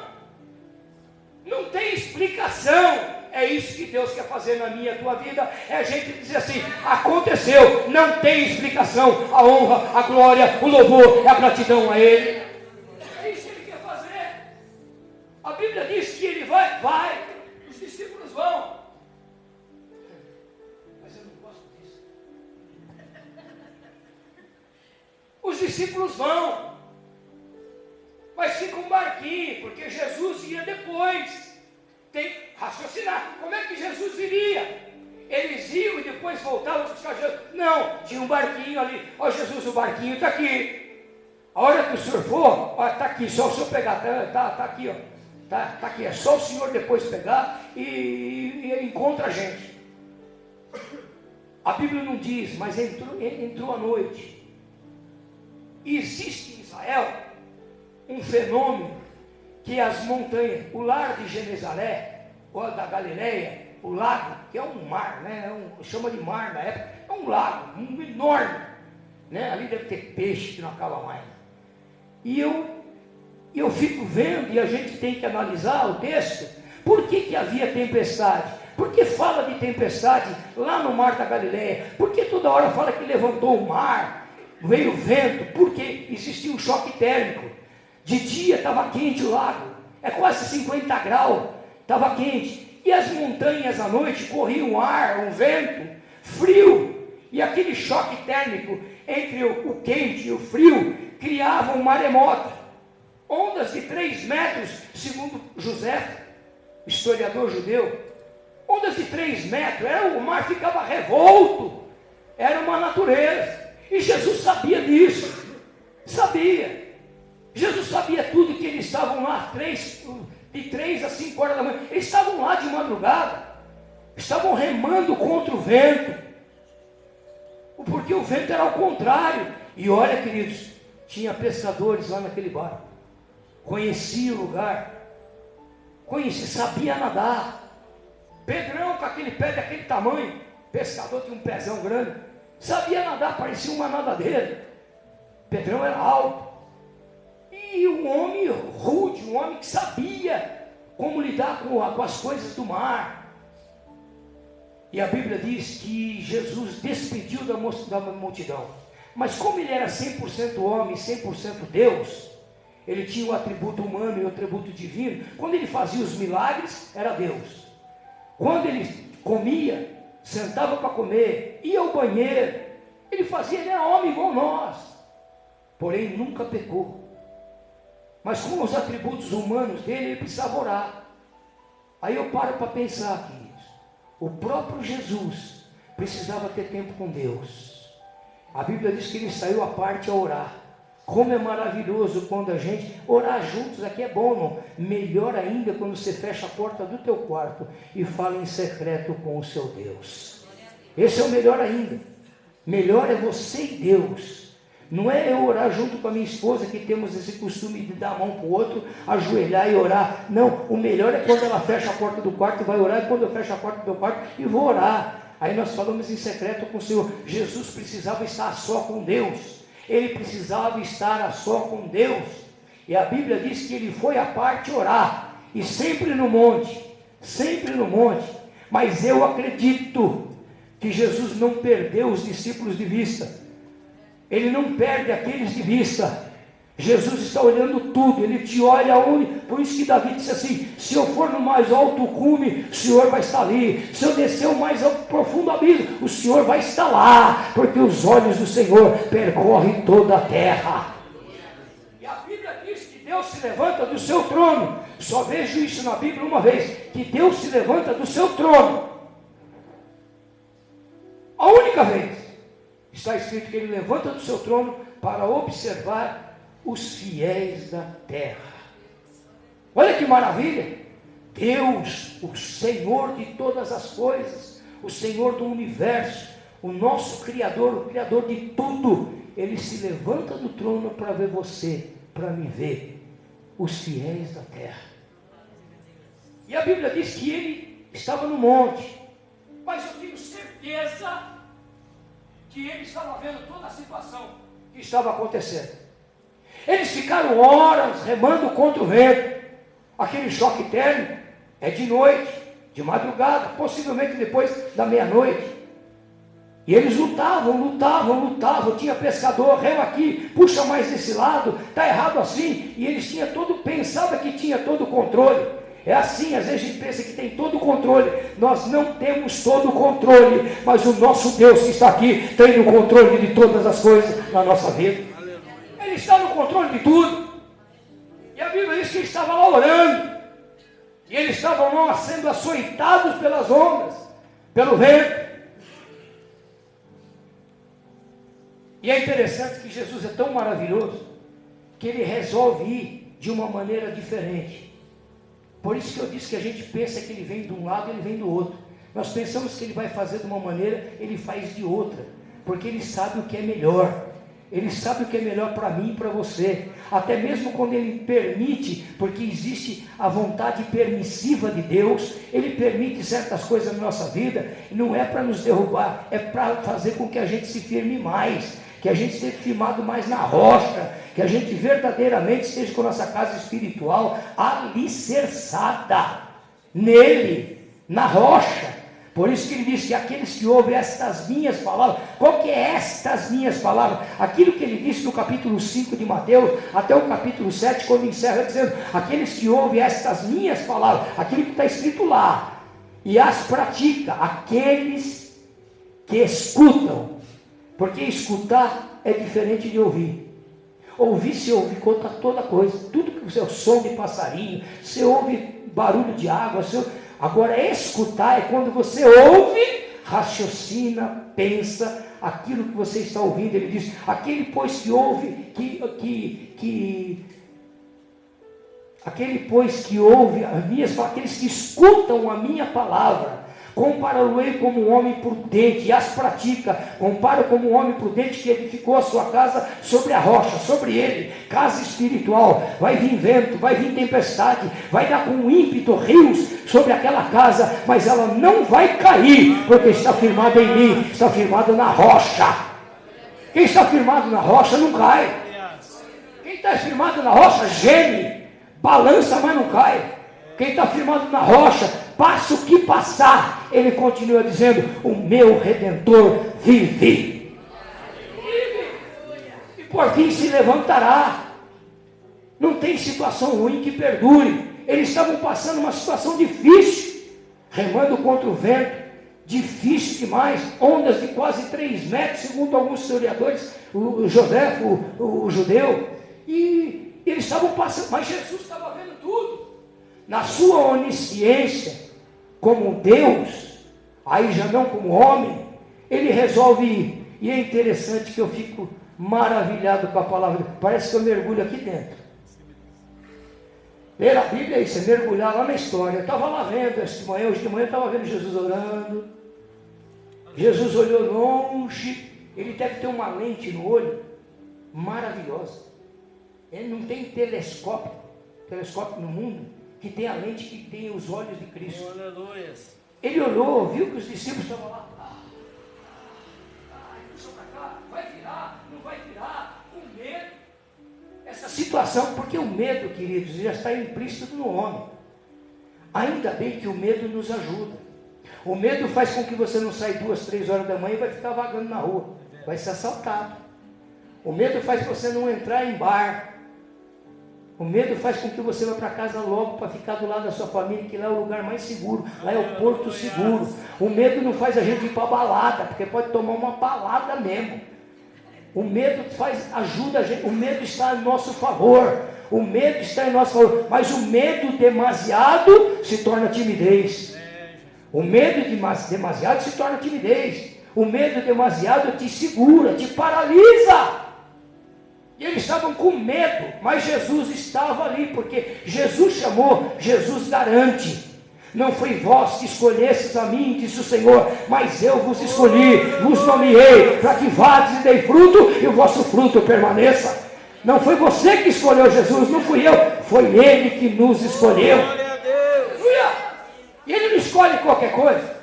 E: Não tem explicação. É isso que Deus quer fazer na minha e tua vida. É a gente dizer assim, aconteceu. Não tem explicação. A honra, a glória, o louvor e a gratidão a Ele. É isso que Ele quer fazer. A Bíblia diz que Ele vai. Os discípulos vão. os discípulos vão, mas fica um barquinho, porque Jesus ia depois. Tem que raciocinar, como é que Jesus iria? Eles iam e depois voltavam a buscar Jesus? Não, tinha um barquinho ali. Ó Jesus, o barquinho está aqui. A hora que o senhor for, está aqui, só o senhor pegar, tá aqui, ó. Tá aqui, é só o senhor depois pegar e encontra a gente. A Bíblia não diz, mas entrou a noite. E existe em Israel um fenômeno que as montanhas, o lar de Genezaré, ou da Galileia, o lago, que é um mar, né? Chama de mar na época, é um lago, enorme, né? Ali deve ter peixe que não acaba mais. E eu fico vendo, e a gente tem que analisar o texto, por que havia tempestade? Por que fala de tempestade lá no mar da Galileia? Por que toda hora fala que levantou o mar, veio vento? Porque existia um choque térmico. De dia estava quente o lago, é quase 50 graus, estava quente. E as montanhas à noite corriam um ar, um vento, frio. E aquele choque térmico entre o quente e o frio criava um maremoto. Ondas de 3 metros, segundo José, historiador judeu. Ondas de 3 metros, o mar ficava revolto. Era uma natureza. E Jesus sabia disso. Sabia. Jesus sabia tudo, que eles estavam lá de 3 a 5 horas da manhã. Eles estavam lá de madrugada. Estavam remando contra o vento. Porque o vento era ao contrário. E olha, queridos, tinha pescadores lá naquele barco. Conhecia o lugar. Sabia nadar. Pedrão, com aquele pé daquele tamanho, pescador tinha um pezão grande, sabia nadar, parecia uma nadadeira. Pedrão era alto. E um homem rude, um homem que sabia como lidar com as coisas do mar. E a Bíblia diz que Jesus despediu da multidão. Mas como ele era 100% homem, 100% Deus, ele tinha o atributo humano e o atributo divino. Quando ele fazia os milagres, era Deus. Quando ele comia, sentava para comer, ia ao banheiro, ele era homem igual nós. Porém, nunca pecou. Mas com os atributos humanos dele, ele precisava orar. Aí eu paro para pensar aqui. O próprio Jesus precisava ter tempo com Deus. A Bíblia diz que ele saiu à parte a orar. Como é maravilhoso quando a gente orar juntos, aqui é bom, irmão. Melhor ainda quando você fecha a porta do teu quarto e fala em secreto com o seu Deus. Esse é o melhor ainda. Melhor é você e Deus. Não é eu orar junto com a minha esposa, que temos esse costume de dar a mão para o outro, ajoelhar e orar. Não, o melhor é quando ela fecha a porta do quarto e vai orar, e quando eu fecho a porta do meu quarto e vou orar. Aí nós falamos em secreto com o Senhor. Jesus precisava estar só com Deus. Ele precisava estar a só com Deus. E a Bíblia diz que ele foi à parte orar. E sempre no monte. Sempre no monte. Mas eu acredito que Jesus não perdeu os discípulos de vista. Ele não perde aqueles de vista. Jesus está olhando tudo. Ele te olha onde. Por isso que Davi disse assim: se eu for no mais alto cume, o Senhor vai estar ali. Se eu descer o mais profundo abismo, o Senhor vai estar lá. Porque os olhos do Senhor percorrem toda a terra. E a Bíblia diz que Deus se levanta do seu trono. Só vejo isso na Bíblia uma vez. Que Deus se levanta do seu trono. A única vez. Está escrito que ele levanta do seu trono para observar os fiéis da terra. Olha que maravilha! Deus, o Senhor de todas as coisas, o Senhor do universo, o nosso Criador, o Criador de tudo, ele se levanta do trono para ver você, para me ver, os fiéis da terra. E a Bíblia diz que ele estava no monte, mas eu tenho certeza que ele estava vendo toda a situação que estava acontecendo. Eles ficaram horas remando contra o vento. Aquele choque térmico é de noite, de madrugada, possivelmente depois da meia-noite. E eles lutavam. Tinha pescador, rema aqui, puxa mais desse lado, está errado assim. E eles pensavam que tinha todo o controle. É assim, às vezes a gente pensa que tem todo o controle. Nós não temos todo o controle, mas o nosso Deus que está aqui tem o controle de todas as coisas na nossa vida. está no controle de tudo. E a Bíblia diz que ele estava lá orando. E eles estavam lá sendo açoitados pelas ondas, pelo vento. E é interessante que Jesus é tão maravilhoso que ele resolve ir de uma maneira diferente. Por isso que eu disse que a gente pensa que ele vem de um lado e ele vem do outro. Nós pensamos que ele vai fazer de uma maneira, ele faz de outra. Porque ele sabe o que é melhor. Ele sabe o que é melhor para mim e para você. Até mesmo quando ele permite, porque existe a vontade permissiva de Deus, ele permite certas coisas na nossa vida, e não é para nos derrubar, é para fazer com que a gente se firme mais, que a gente esteja firmado mais na rocha, que a gente verdadeiramente esteja com a nossa casa espiritual alicerçada nele, na rocha. Por isso que ele diz que aqueles que ouvem estas minhas palavras, qual que é estas minhas palavras? Aquilo que ele disse no capítulo 5 de Mateus, até o capítulo 7, quando encerra dizendo, aqueles que ouvem estas minhas palavras, aquilo que está escrito lá, e as pratica, aqueles que escutam, porque escutar é diferente de ouvir. Ouvir, se ouvir, conta toda coisa, tudo que você, o som de passarinho, você ouve barulho de água, agora escutar é quando você ouve, raciocina, pensa aquilo que você está ouvindo. Ele diz, aquele pois que ouve, aquele pois que ouve as minhas palavras, aqueles que escutam a minha palavra, compara-o-ei como um homem prudente, e as pratica, compara como um homem prudente que edificou a sua casa sobre a rocha, sobre ele, casa espiritual. Vai vir vento, vai vir tempestade, vai dar com ímpeto rios sobre aquela casa, mas ela não vai cair, porque está firmada em mim, está firmada na rocha. Quem está firmado na rocha não cai. Quem está firmado na rocha geme, balança, mas não cai. Quem está firmado na rocha, passa o que passar, ele continua dizendo, o meu Redentor vive. E por fim se levantará. Não tem situação ruim que perdure. Eles estavam passando uma situação difícil, remando contra o vento, difícil demais, ondas de quase 3 metros, segundo alguns historiadores, o José, o judeu, e eles estavam passando, mas Jesus estava vendo tudo. Na sua onisciência, como Deus, aí já não como homem, ele resolve ir. E é interessante que eu fico maravilhado com a palavra, parece que eu mergulho aqui dentro. Ler a Bíblia é isso, é mergulhar lá na história. Eu estava lá vendo hoje de manhã eu estava vendo Jesus orando. Jesus olhou longe, ele deve ter uma lente no olho maravilhosa. Ele não tem telescópio no mundo que tem a lente que tem os olhos de Cristo.
A: Aleluia.
E: Ele olhou, viu que os discípulos estavam lá. Puxa para cá, vai virar, não vai virar, com medo. Essa situação, porque o medo, queridos, já está implícito no homem. Ainda bem que o medo nos ajuda. O medo faz com que você não saia 2, 3 horas da manhã e vai ficar vagando na rua. Vai ser assaltado. O medo faz você não entrar em bar. O medo faz com que você vá para casa logo para ficar do lado da sua família, que lá é o lugar mais seguro, lá é o porto seguro. O medo não faz a gente ir para a balada, porque pode tomar uma balada mesmo. O medo ajuda a gente, o medo está em nosso favor, o medo está em nosso favor, mas o medo demasiado se torna timidez. O medo demasiado se torna timidez. O medo demasiado te segura, te paralisa. E eles estavam com medo, mas Jesus estava ali, porque Jesus chamou, Jesus garante. Não foi vós que escolhestes a mim, disse o Senhor, mas eu vos escolhi, vos nomeei, para que vades e dei fruto, e o vosso fruto permaneça. Não foi você que escolheu Jesus, não fui eu, foi Ele que nos escolheu. E Ele não escolhe qualquer coisa,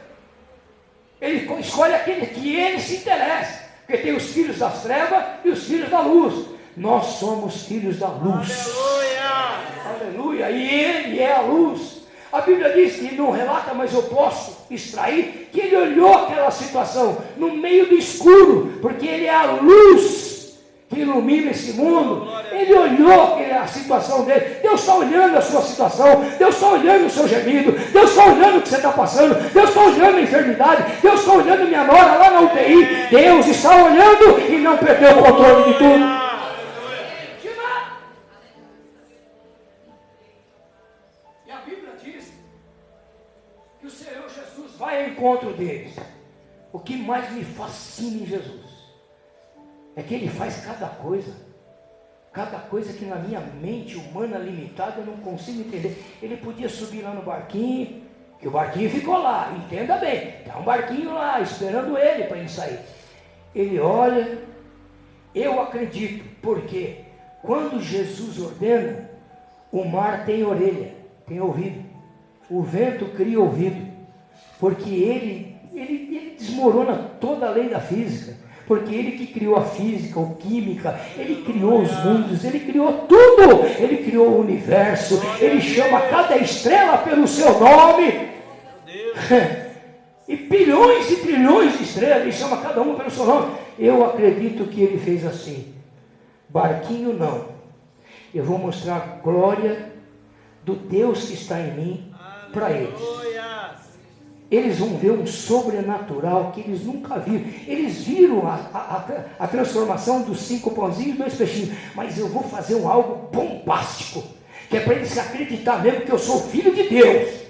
E: Ele escolhe aquele que Ele se interessa, porque tem os filhos das trevas e os filhos da luz. Nós somos filhos da luz. Aleluia! Aleluia! E Ele é a luz. A Bíblia diz que não relata, mas eu posso extrair, que ele olhou aquela situação no meio do escuro, porque ele é a luz que ilumina esse mundo. Ele olhou a situação dele. Deus está olhando a sua situação, Deus está olhando o seu gemido, Deus está olhando o que você está passando, Deus está olhando a enfermidade, Deus está olhando minha nora lá na UTI. Deus está olhando e não perdeu o controle de tudo. encontro deles. O que mais me fascina em Jesus é que Ele faz cada coisa que na minha mente humana limitada eu não consigo entender. Ele podia subir lá no barquinho, que o barquinho ficou lá, entenda bem, tem um barquinho lá esperando ele para ele sair. Ele olha, eu acredito, porque quando Jesus ordena, o mar tem orelha, tem ouvido, o vento cria ouvido, porque ele desmorona toda a lei da física. Porque Ele que criou a física, a química, Ele criou os mundos, Ele criou tudo, Ele criou o universo, Ele chama cada estrela pelo seu nome, e bilhões e trilhões de estrelas, Ele chama cada uma pelo seu nome. Eu acredito que Ele fez assim, barquinho não, eu vou mostrar a glória do Deus que está em mim para eles. Eles vão ver um sobrenatural que eles nunca viram. Eles viram a transformação dos 5 pãozinhos e 2 peixinhos. Mas eu vou fazer algo bombástico, que é para eles acreditar mesmo que eu sou filho de Deus.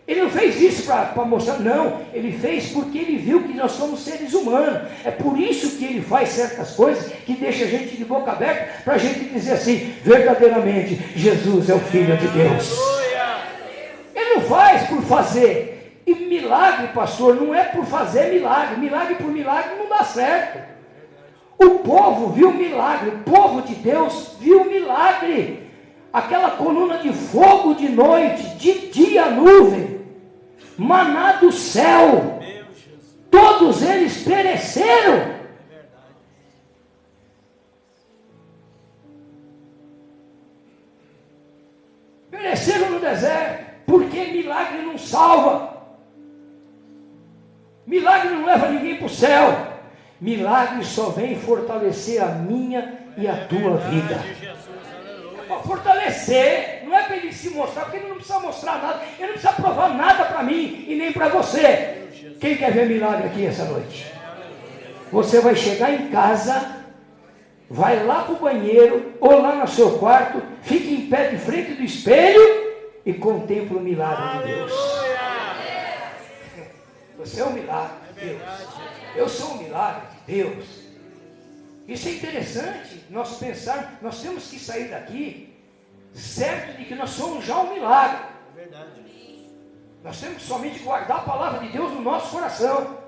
E: Ele não fez isso para mostrar, não. Ele fez porque ele viu que nós somos seres humanos. É por isso que ele faz certas coisas que deixa a gente de boca aberta, para a gente dizer assim, verdadeiramente, Jesus é o Filho de Deus. Ele não faz por fazer. E milagre, pastor, não é por fazer milagre. Milagre por milagre não dá certo. O povo viu milagre. O povo de Deus viu milagre. Aquela coluna de fogo de noite, de dia nuvem, maná do céu. Todos eles pereceram. Pereceram no deserto. Porque milagre não salva. Milagre não leva ninguém para o céu. Milagre só vem fortalecer a minha e a tua vida. É para fortalecer, não é para ele se mostrar, porque ele não precisa mostrar nada, ele não precisa provar nada para mim e nem para você. Quem quer ver milagre aqui essa noite? Você vai chegar em casa, vai lá para o banheiro ou lá no seu quarto, fica em pé de frente do espelho e contempla o milagre de Deus. Você é um milagre de Deus. Eu sou um milagre de Deus. Isso é interessante, nós pensarmos, nós temos que sair daqui certo de que nós somos já um milagre. Nós temos que somente guardar a palavra de Deus no nosso coração.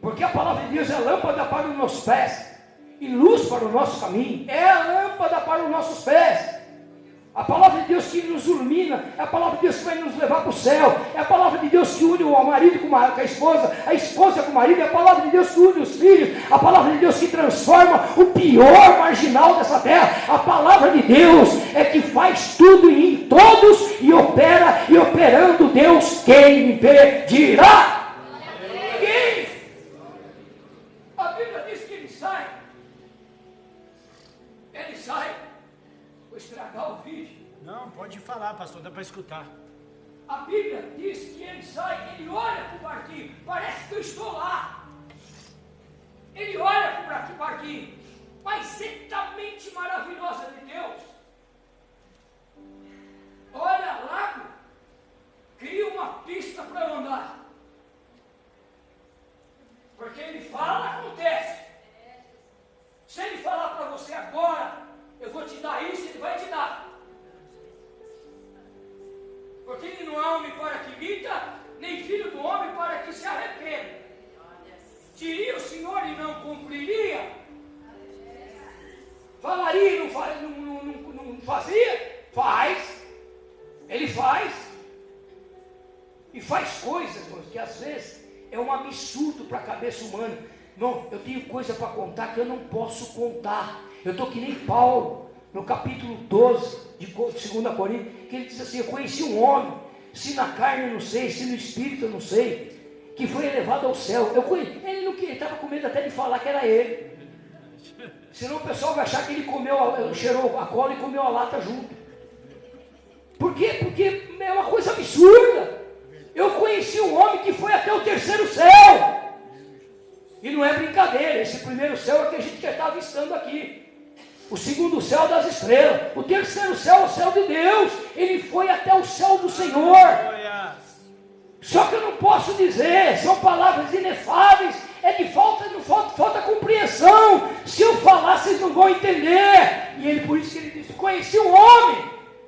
E: Porque a palavra de Deus é lâmpada para os nossos pés e luz para o nosso caminho. É a lâmpada para os nossos pés. A palavra de Deus que nos ilumina, é a palavra de Deus que vai nos levar para o céu, é a palavra de Deus que une o marido com a esposa com o marido, é a palavra de Deus que une os filhos, a palavra de Deus que transforma o pior marginal dessa terra, a palavra de Deus é que faz tudo em todos e opera, e operando Deus, quem impedirá? Ninguém. A Bíblia diz que ele sai. Vou estragar o vídeo.
A: Não, pode falar, pastor, dá para escutar.
E: A Bíblia diz que ele sai, ele olha para o barquinho, parece que eu estou lá. Ele olha para o barquinho, mas é a mente maravilhosa de Deus. Olha lá, cria uma pista para eu andar. Porque ele fala, acontece. Se ele falar para você agora, eu vou te dar isso, ele vai te dar. Porque ele não é homem para que minta, nem filho do homem para que se arrependa. Diria o Senhor e não cumpriria? Falaria e não fazia? Faz. Ele faz. E faz coisas, irmãos, que às vezes é um absurdo para a cabeça humana. Não, eu tenho coisa para contar que eu não posso contar. Eu estou que nem Paulo, no capítulo 12 de 2 Coríntios, que ele diz assim: eu conheci um homem, se na carne eu não sei, se no espírito eu não sei, que foi elevado ao céu. Ele não queria, estava com medo até de falar que era ele. Senão o pessoal vai achar que ele cheirou a cola e comeu a lata junto. Por quê? Porque é uma coisa absurda. Eu conheci um homem que foi até o 3º céu. E não é brincadeira, esse 1º céu é que a gente já está avistando aqui. O 2º céu das estrelas. O 3º céu é o céu de Deus. Ele foi até o céu do Senhor. Só que eu não posso dizer, são palavras inefáveis, é de falta compreensão. Se eu falar, vocês não vão entender. E ele, por isso que ele disse, conheci um homem,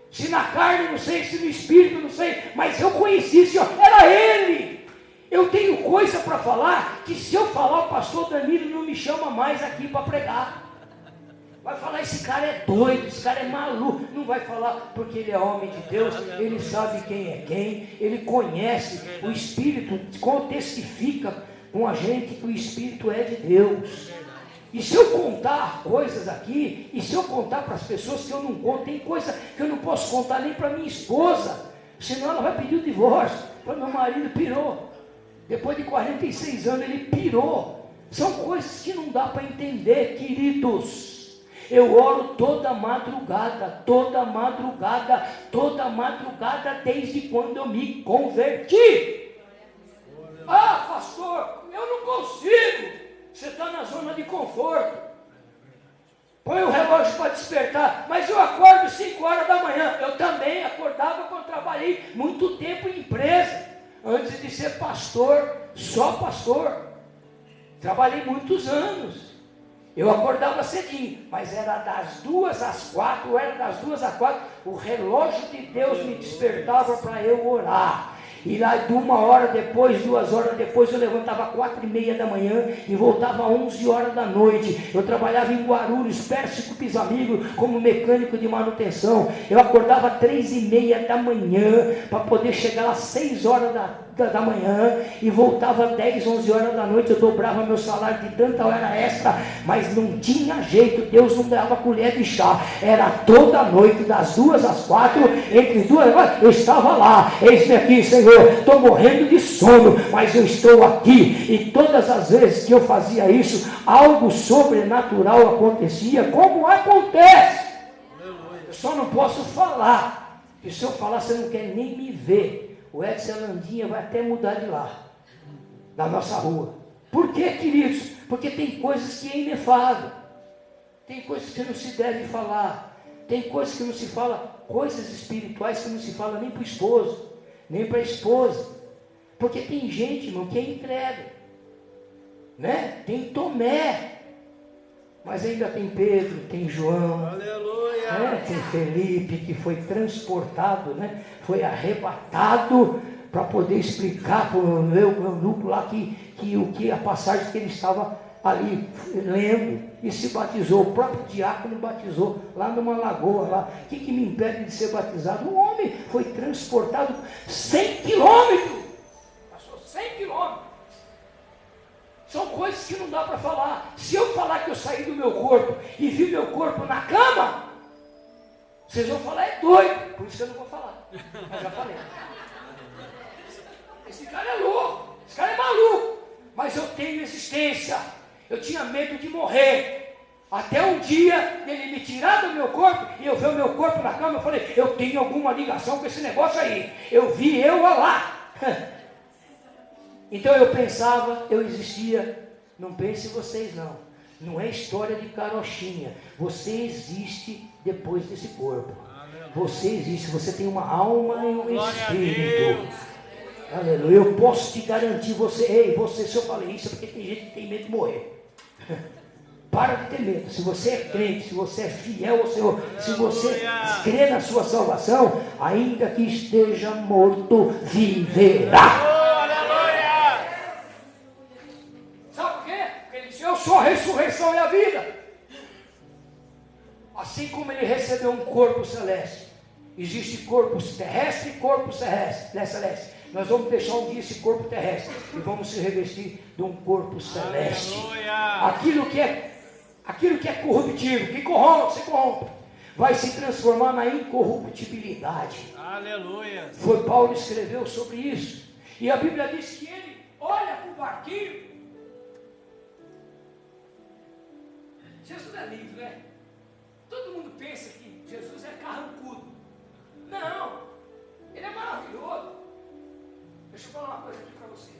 E: se na carne, não sei, se no espírito, não sei, mas eu conheci, Senhor, era ele. Eu tenho coisa para falar, que se eu falar, o pastor Danilo não me chama mais aqui para pregar. Vai falar, esse cara é doido, esse cara é maluco. Não vai falar, porque ele é homem de Deus, ele sabe quem é quem, ele conhece, o Espírito testifica com a gente que o Espírito é de Deus. E se eu contar coisas aqui, e se eu contar para as pessoas que eu não conto, tem coisa que eu não posso contar nem para minha esposa, senão ela vai pedir o divórcio. Meu marido pirou, depois de 46 anos ele pirou. São coisas que não dá para entender, queridos. Eu oro toda madrugada, desde quando eu me converti. Ah, pastor, eu não consigo. Você está na zona de conforto. Põe o relógio para despertar, mas eu acordo 5 horas da manhã. Eu também acordava quando trabalhei muito tempo em empresa. Antes de ser pastor, só pastor. Trabalhei muitos anos. Eu acordava cedinho, mas era das 2 às 4, era das 2 às 4, o relógio de Deus me despertava para eu orar. E lá de 1 hora depois, 2 horas depois, eu levantava 4h30 da manhã e voltava 11 horas da noite. Eu trabalhava em Guarulhos, Pérsico Pisamigos, como mecânico de manutenção. Eu acordava 3h30 da manhã para poder chegar às 6 horas da manhã e voltava 10, 11 horas da noite. Eu dobrava meu salário de tanta hora extra, mas não tinha jeito. Deus não dava colher de chá. Era toda noite, das 2 às 4, entre 2 e 4, eu estava lá. Eis-me aqui, Senhor, estou morrendo de sono, mas eu estou aqui. E todas as vezes que eu fazia isso, algo sobrenatural acontecia, como acontece. Eu só não posso falar, porque se eu falar, você não quer nem me ver. O Edson Landinha vai até mudar de lá, da nossa rua. Por quê, queridos? Porque tem coisas que é inefável, tem coisas que não se deve falar, tem coisas que não se fala, coisas espirituais que não se fala nem para o esposo, nem para a esposa, porque tem gente, irmão, que é incrédulo, né? Tem Tomé, mas ainda tem Pedro, tem João, né? Tem Felipe, que foi transportado, né? Foi arrebatado para poder explicar para o meu grupo lá que a passagem que ele estava ali lendo e se batizou. O próprio diácono batizou lá numa lagoa lá. O que me impede de ser batizado? Um homem foi transportado 100 quilômetros, passou 100 quilômetros. São coisas que não dá para falar. Se eu falar que eu saí do meu corpo e vi meu corpo na cama, vocês vão falar, é doido. Por isso que eu não vou falar. Mas já falei. Esse cara é louco, esse cara é maluco. Mas eu tenho existência. Eu tinha medo de morrer. Até um dia ele me tirar do meu corpo e eu ver o meu corpo na cama, eu falei, eu tenho alguma ligação com esse negócio aí. Eu vi eu lá. Então eu pensava, eu existia. Não pense vocês não. Não é história de carochinha. Você existe depois desse corpo. Você existe, você tem uma alma e um espírito. Aleluia. Eu posso te garantir, se eu falei isso é porque tem gente que tem medo de morrer. Para de ter medo. Se você é crente, se você é fiel ao Senhor, se você crê na sua salvação, ainda que esteja morto, viverá. Eu sou a ressurreição e a vida. Assim como ele recebeu um corpo celeste, existe corpos terrestres e corpos celestes. Nós vamos deixar um dia esse corpo terrestre e vamos se revestir de um corpo celeste. Aquilo que é corruptível, que se corrompe, vai se transformar na incorruptibilidade.
A: Aleluia.
E: Foi Paulo que escreveu sobre isso. E a Bíblia diz que ele olha para o barquinho. Jesus é lindo, né? Todo mundo pensa que Jesus é carrancudo. Não, ele é maravilhoso. Deixa eu falar uma coisa aqui para você.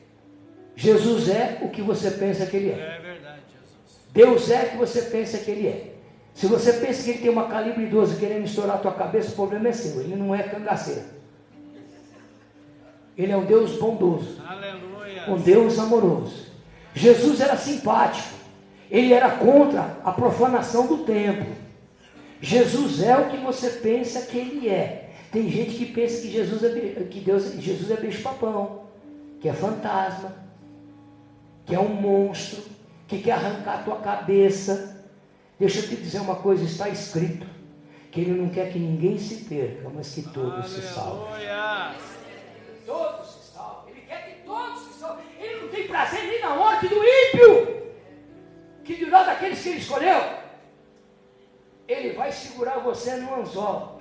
E: Jesus é o que você pensa que ele é.
A: É verdade, Jesus.
E: Deus é o que você pensa que ele é. Se você pensa que ele tem uma calibre 12 querendo estourar a tua cabeça, o problema é seu. Ele não é cangaceiro. Ele é um Deus bondoso.
A: Aleluia.
E: Um Deus amoroso. Jesus era simpático. Ele era contra a profanação do templo. Jesus é o que você pensa que ele é. Tem gente que pensa que Jesus é bicho-papão, que é fantasma, que é um monstro, que quer arrancar a tua cabeça. Deixa eu te dizer uma coisa, está escrito que ele não quer que ninguém se perca, mas que todos se salvem. Todos se salvem. Ele quer que todos se salvem. Ele não tem prazer nem na morte do ímpio, que dirá daqueles que ele escolheu. Ele vai segurar você no anzol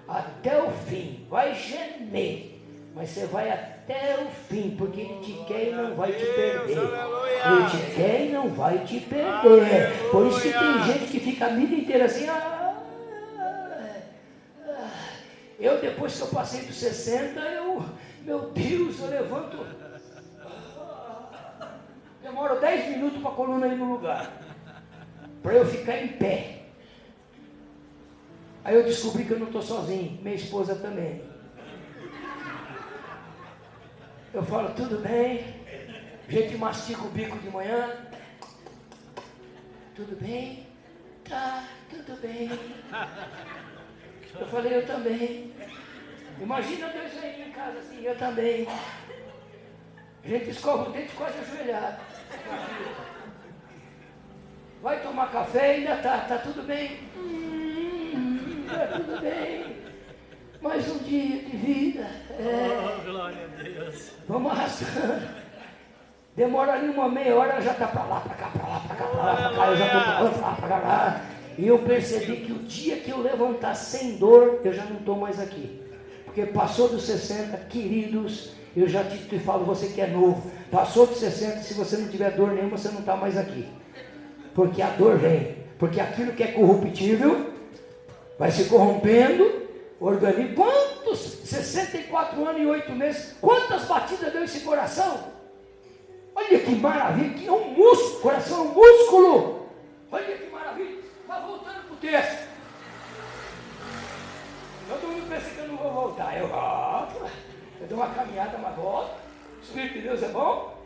E: até o fim, vai gemer, mas você vai até o fim, porque ele te quer e não vai te perder. Ele te quer e não vai te perder. Por isso que tem gente que fica a vida inteira assim. Eu, depois que eu passei dos 60, meu Deus, eu levanto. Demoro 10 minutos para a coluna ir no lugar, para eu ficar em pé. Aí eu descobri que eu não estou sozinho, minha esposa também. Eu falo, tudo bem? A gente mastica o bico de manhã. Tudo bem? Tá, tudo bem. Eu falei, eu também. Imagina dois velhinhos em casa assim, eu também. A gente escova o dente quase ajoelhado. Vai tomar café, ainda tá tudo bem? Tudo bem. Mais um dia de vida.
A: Glória a Deus.
E: Vamos arrastando. Demora ali uma meia hora, já está para lá, para cá, para lá, para cá, para lá, para cá. Eu já estou para cá. E eu percebi que o dia que eu levantar sem dor, eu já não estou mais aqui. Porque passou dos 60, queridos, eu já te falo, você que é novo, passou dos 60, se você não tiver dor nenhuma, você não está mais aqui. Porque a dor vem. Porque aquilo que é corruptível vai se corrompendo, organismo. Quantos? 64 anos e 8 meses. Quantas batidas deu esse coração? Olha que maravilha, que é um músculo, coração é um músculo. Olha que maravilha. Está voltando para o texto. Todo mundo pensa que eu não vou voltar. Eu volto. Eu dou uma caminhada, mas volto. O Espírito de Deus é bom.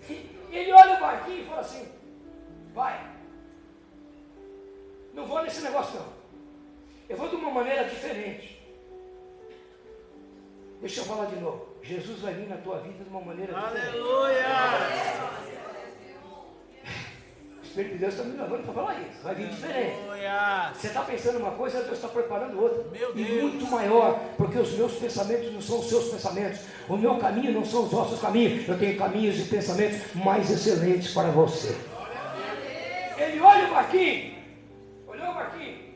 E: E ele olha o barquinho e fala assim: vai. Não vou nesse negócio não. Eu vou de uma maneira diferente. Deixa eu falar de novo. Jesus vai vir na tua vida de uma maneira diferente.
A: Aleluia!
E: O Espírito de Deus está me levando para falar isso. Vai vir diferente.
A: Aleluia!
E: Você está pensando uma coisa, Deus está preparando outra.
A: Meu
E: E
A: Deus.
E: muito maior, porque os meus pensamentos não são os seus pensamentos. O meu caminho não são os vossos caminhos. Eu tenho caminhos e pensamentos mais excelentes para você. Ele olha o barquinho. Olhou o barquinho.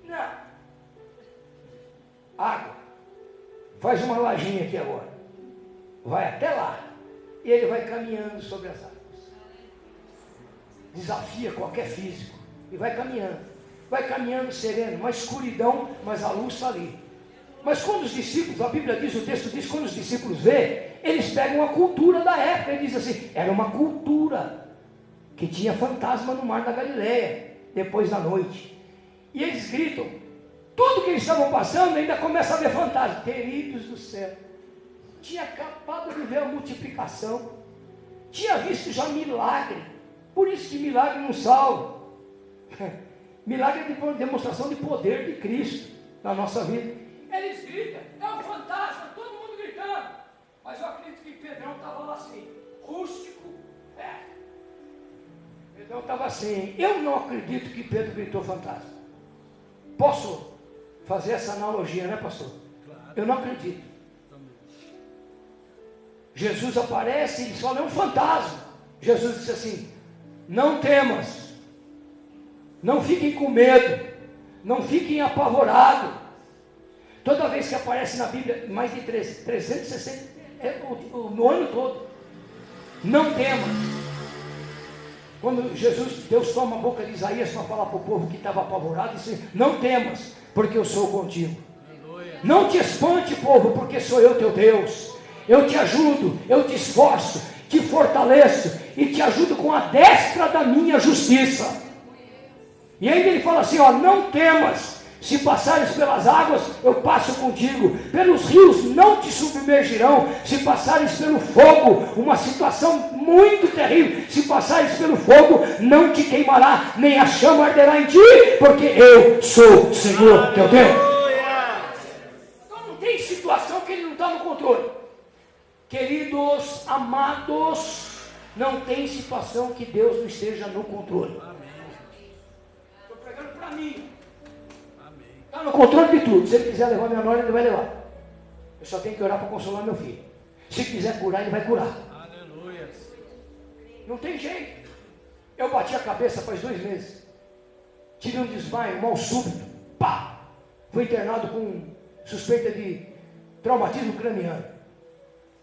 E: Não. Água. Faz uma lajinha aqui agora. Vai até lá. E ele vai caminhando sobre as águas. Desafia qualquer físico. E vai caminhando. Vai caminhando sereno. Uma escuridão, mas a luz está ali. Mas quando os discípulos, a Bíblia diz, o texto diz, quando os discípulos vê, eles pegam a cultura da época. Ele diz assim, era uma cultura que tinha fantasma no mar da Galileia, depois da noite. E eles gritam. Tudo que eles estavam passando ainda começa a ver fantasma. Queridos do céu, tinha acabado de ver a multiplicação, tinha visto já milagre. Por isso que milagre não salva. Milagre é de demonstração de poder de Cristo na nossa vida. Eles gritam, é um fantasma, todo mundo gritando. Mas eu acredito que Pedrão estava lá assim, rústico. Pedrão estava assim. Eu não acredito que Pedro gritou fantasma. Posso fazer essa analogia, né, pastor? Claro. Eu não acredito. Também. Jesus aparece e eles falam, é um fantasma. Jesus disse assim, não temas, não fiquem com medo, não fiquem apavorados. Toda vez que aparece na Bíblia, mais de 360, no ano todo, não temas. Quando Deus toma a boca de Isaías para falar para o povo que estava apavorado, disse, não temas, porque eu sou contigo. Aleluia. Não te espante, povo, porque sou eu teu Deus. Eu te ajudo, eu te esforço, te fortaleço e te ajudo com a destra da minha justiça. E ainda ele fala assim, ó, não temas, Se passares pelas águas, eu passo contigo. Pelos rios não te submergirão. Se passares pelo fogo, uma situação muito terrível. Se passares pelo fogo, não te queimará, nem a chama arderá em ti, porque eu sou o Senhor teu Deus. Então não tem situação que Ele não está no controle. Queridos, amados, não tem situação que Deus não esteja no controle. Estou pregando para mim. Está no controle de tudo. Se Ele quiser levar minha nora, Ele vai levar. Eu só tenho que orar para consolar meu filho. Se quiser curar, Ele vai curar.
A: Aleluia.
E: Não tem jeito. Eu bati a cabeça faz 2 meses. Tive um desmaio, mal súbito. Pá! Fui internado com suspeita de traumatismo craniano.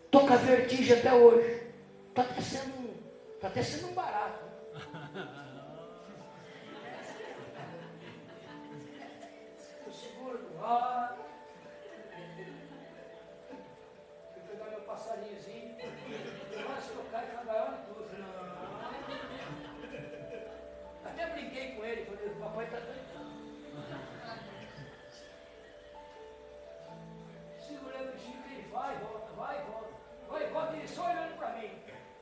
E: Estou com a vertigem até hoje. Está até sendo um barato. Vou pegar meu passarinhozinho, mas tocar e trabalhar e tudo. Até brinquei com ele, falei, o papai está tentando. Segurei o bichinho que ele vai e volta, vai e volta, vai e volta, ele só olhando para mim.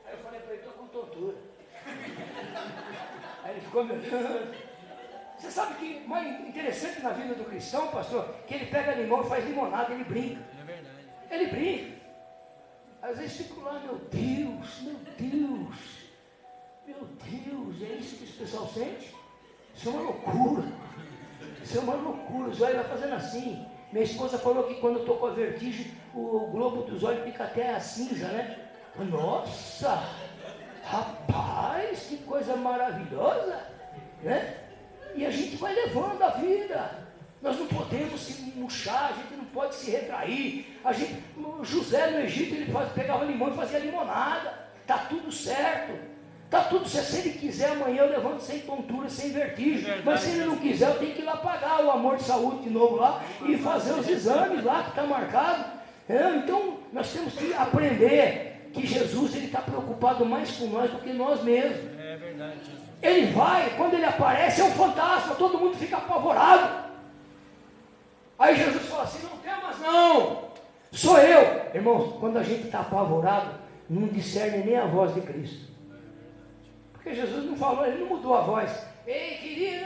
E: Aí eu falei para ele, estou com tontura. Aí ele ficou me olhando. Você sabe que mais interessante na vida do cristão, pastor, que ele pega limão e faz limonada, ele brinca.
A: É verdade.
E: Ele brinca. Às vezes fico lá, meu Deus, é isso que esse pessoal sente? Isso é uma loucura. Isso é uma loucura. Os olhos vai fazendo assim. Minha esposa falou que quando eu estou com a vertigem, o globo dos olhos fica até a cinza, né? Nossa! Rapaz, que coisa maravilhosa, né? E a gente vai levando a vida. Nós não podemos se murchar, a gente não pode se retrair. José no Egito, ele pegava limão e fazia limonada. Está tudo certo. Está tudo certo. Se ele quiser, amanhã eu levanto sem tontura, sem vertigem. Mas se ele não quiser, eu tenho que ir lá pagar o amor de saúde de novo lá e fazer os exames lá que está marcado. Então, nós temos que aprender que Jesus está preocupado mais com nós do que nós mesmos.
A: É verdade, Jesus.
E: Ele vai, quando ele aparece, é um fantasma, todo mundo fica apavorado. Aí Jesus fala assim, não temas não, sou eu. Irmãos, quando a gente está apavorado, não discerne nem a voz de Cristo. Porque Jesus não falou, ele não mudou a voz. Ei, querido,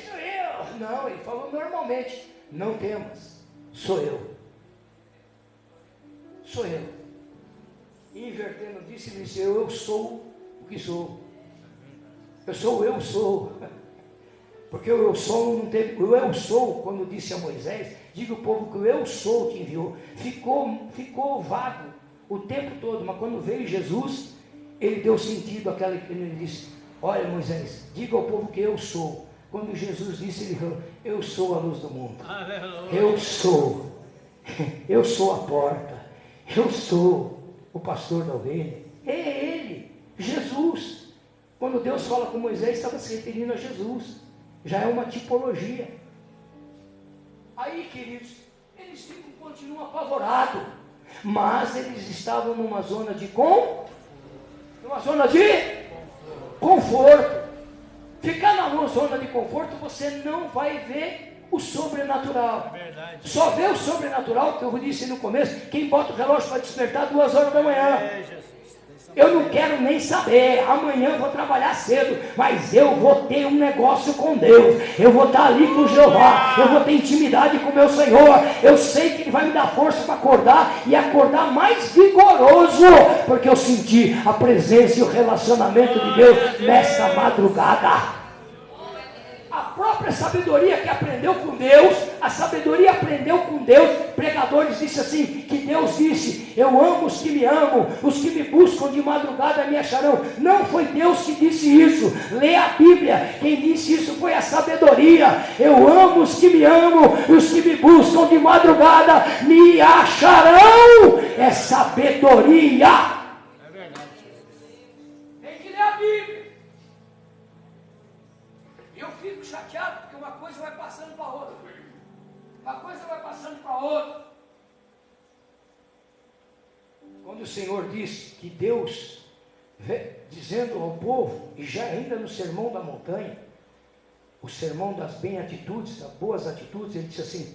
E: sou eu. Não, ele falou normalmente, não temas, sou eu. Sou eu. E invertendo, disse-lhe, eu sou o que sou. Eu sou. Porque o eu sou não teve. O eu sou, quando disse a Moisés, diga ao povo que o eu sou te enviou. Ficou vago o tempo todo, mas quando veio Jesus, ele deu sentido àquela que ele disse: olha, Moisés, diga ao povo que eu sou. Quando Jesus disse, ele falou: eu sou a luz do mundo. Eu sou. Eu sou a porta. Eu sou o pastor da ovelha. É ele, Jesus. Quando Deus fala com Moisés, estava se referindo a Jesus. Já é uma tipologia. Aí, queridos, eles continuam apavorados. Mas eles estavam numa zona de conforto. Ficar na zona de conforto, você não vai ver o sobrenatural. Só vê o sobrenatural, que eu disse no começo, quem bota o relógio para despertar 2 horas da manhã. Eu não quero nem saber, amanhã eu vou trabalhar cedo, mas eu vou ter um negócio com Deus, eu vou estar ali com Jeová, eu vou ter intimidade com meu Senhor, eu sei que Ele vai me dar força para acordar, e acordar mais vigoroso, porque eu senti a presença e o relacionamento de Deus nessa madrugada. A própria sabedoria que aprendeu com Deus, a sabedoria aprendeu com Deus. Pregadores disse assim, que Deus disse: eu amo os que me amam, os que me buscam de madrugada me acharão. Não foi Deus que disse isso, lê a Bíblia, quem disse isso foi a sabedoria. Eu amo os que me amam, os que me buscam de madrugada me acharão. É sabedoria.
A: É verdade.
E: Tem que ler a Bíblia. Eu fico chateado porque uma coisa vai passando para outra. Uma coisa vai passando para outra. Quando o Senhor diz que Deus, dizendo ao povo, e já ainda no Sermão da Montanha, o sermão das bem-atitudes, das boas atitudes, ele disse assim,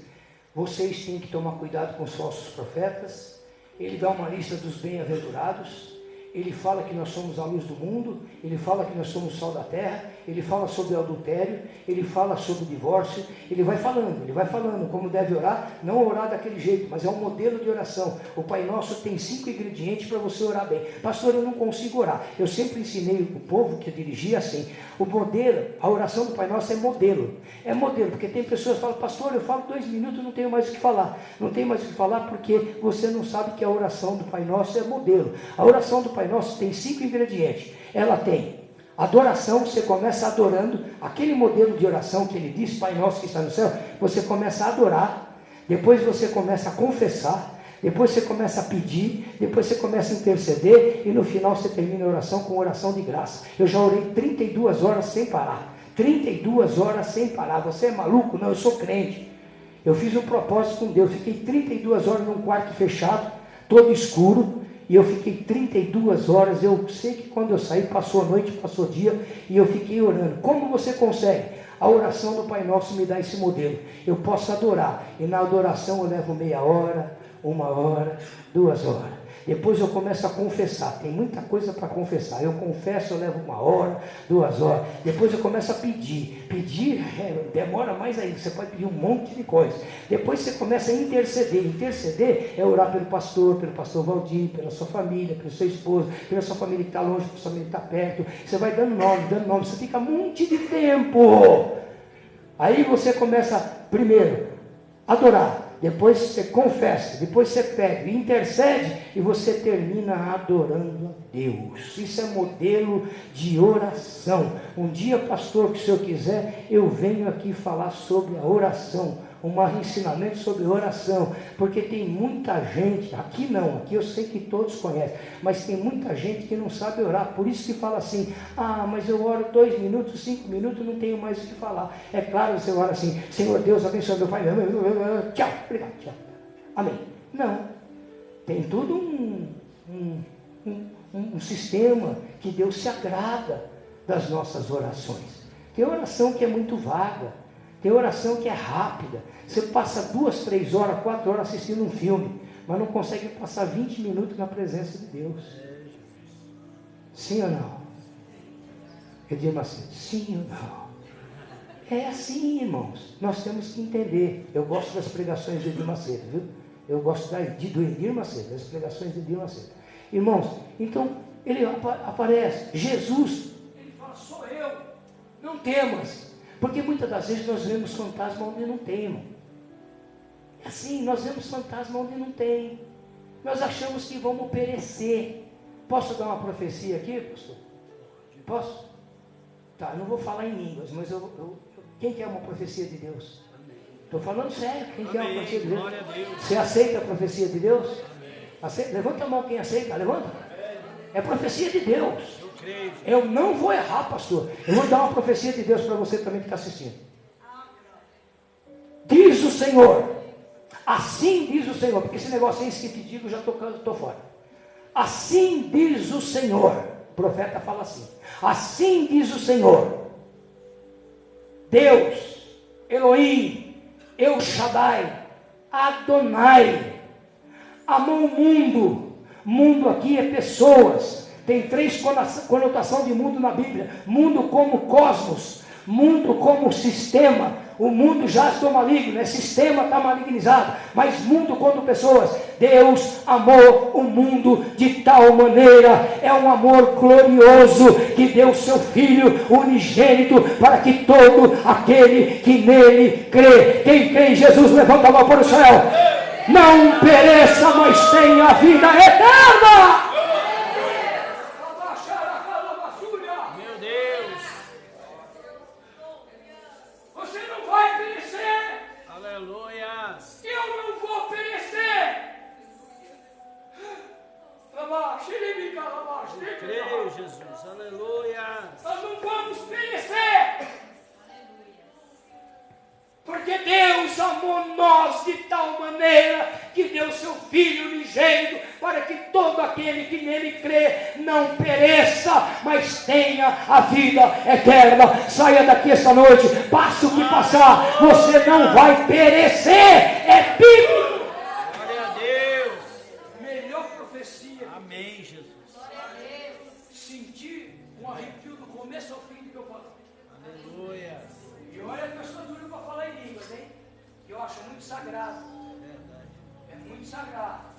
E: vocês têm que tomar cuidado com os falsos profetas. Ele dá uma lista dos bem-aventurados. Ele fala que nós somos a luz do mundo, ele fala que nós somos o sal da terra, ele fala sobre o adultério, ele fala sobre o divórcio, ele vai falando como deve orar, não orar daquele jeito, mas é um modelo de oração. O Pai Nosso tem 5 ingredientes para você orar bem. Pastor, eu não consigo orar. Eu sempre ensinei o povo que eu dirigia assim, o modelo, a oração do Pai Nosso é modelo, porque tem pessoas que falam, pastor, eu falo 2 minutos, não tenho mais o que falar. Não tenho mais o que falar porque você não sabe que a oração do Pai Nosso é modelo. A oração do Pai Nosso tem 5 ingredientes. Ela tem adoração, você começa adorando, aquele modelo de oração que ele diz, Pai Nosso que está no céu, você começa a adorar, depois você começa a confessar, depois você começa a pedir, depois você começa a interceder, e no final você termina a oração com oração de graça. Eu já orei 32 horas sem parar, 32 horas sem parar. Você é maluco? Não, eu sou crente. Eu fiz um propósito com Deus, fiquei 32 horas num quarto fechado, todo escuro, e eu fiquei 32 horas, eu sei que quando eu saí, passou a noite, passou o dia, e eu fiquei orando. Como você consegue? A oração do Pai Nosso me dá esse modelo. Eu posso adorar, e na adoração eu levo meia hora, 1 hora, 2 horas. Depois eu começo a confessar, tem muita coisa para confessar. Eu confesso, eu levo 1 hora, 2 horas. Depois eu começo a pedir, demora mais ainda, você pode pedir um monte de coisa. Depois você começa a interceder é orar pelo pastor Valdir, pela sua família, pelo seu esposo, pela sua família que está longe, pela sua família que está perto. Você vai dando nome, você fica um monte de tempo. Aí você começa, primeiro, adorar. Depois você confessa, depois você pede, intercede e você termina adorando a Deus. Isso é modelo de oração. Um dia, pastor, que se eu quiser, eu venho aqui falar sobre a oração, um ensinamento sobre oração, porque tem muita gente, aqui não, aqui eu sei que todos conhecem, mas tem muita gente que não sabe orar, por isso que fala assim, mas eu oro 2 minutos, 5 minutos, não tenho mais o que falar. É claro, você ora assim, Senhor Deus, abençoe meu Pai, tchau, obrigado, tchau, amém. Não, tem tudo um sistema que Deus se agrada das nossas orações. Tem oração que é muito vaga, tem oração que é rápida. Você passa 2, 3 horas, 4 horas assistindo um filme, mas não consegue passar 20 minutos na presença de Deus. Sim ou não? Eu digo assim, sim ou não? É assim, irmãos. Nós temos que entender. Eu gosto das pregações de Edir Macedo, viu? Eu gosto do Edir Macedo, das pregações de Edir Macedo. Irmãos, então, ele aparece, Jesus, ele fala, sou eu, não temas. Porque muitas das vezes nós vemos fantasma onde não tem, irmão. É assim, nós vemos fantasma onde não tem. Nós achamos que vamos perecer. Posso dar uma profecia aqui, pastor? Posso? Tá, eu não vou falar em línguas, mas quem quer uma profecia de Deus? Estou falando sério, quem quer uma profecia de Deus? Você aceita a profecia de Deus? Aceita? Levanta a mão quem aceita, levanta. É profecia de Deus. Eu não vou errar, pastor. Eu vou dar uma profecia de Deus para você também que está assistindo. Diz o Senhor, assim diz o Senhor, porque esse negócio aí que te digo, já estou fora. Assim diz o Senhor, o profeta fala assim diz o Senhor, Deus, Elohim, El Shaddai, Adonai, amou o mundo aqui é pessoas. Tem 3 conotações de mundo na Bíblia. Mundo como cosmos, mundo como sistema. O mundo já está maligno, sistema está malignizado, mas mundo como pessoas. Deus amou o mundo de tal maneira, é um amor glorioso, que deu seu Filho unigênito, para que todo aquele que nele crê, quem crê em Jesus, levanta a mão para o céu, não pereça, mas tenha a vida eterna.
A: Creio, Jesus, aleluia.
E: Nós não vamos perecer, porque Deus amou nós de tal maneira que deu seu Filho unigênito para que todo aquele que nele crê não pereça, mas tenha a vida eterna. Saia daqui esta noite, passe o que passar, você não vai perecer. É bíblico.
A: Glória a Deus.
E: Melhor profecia.
A: Amém, Jesus.
E: Sentir um arrepio do começo ao fim do que eu falo.
A: Aleluia.
E: E olha que eu sou duro para falar em línguas, hein? Que eu acho muito sagrado. É muito sagrado.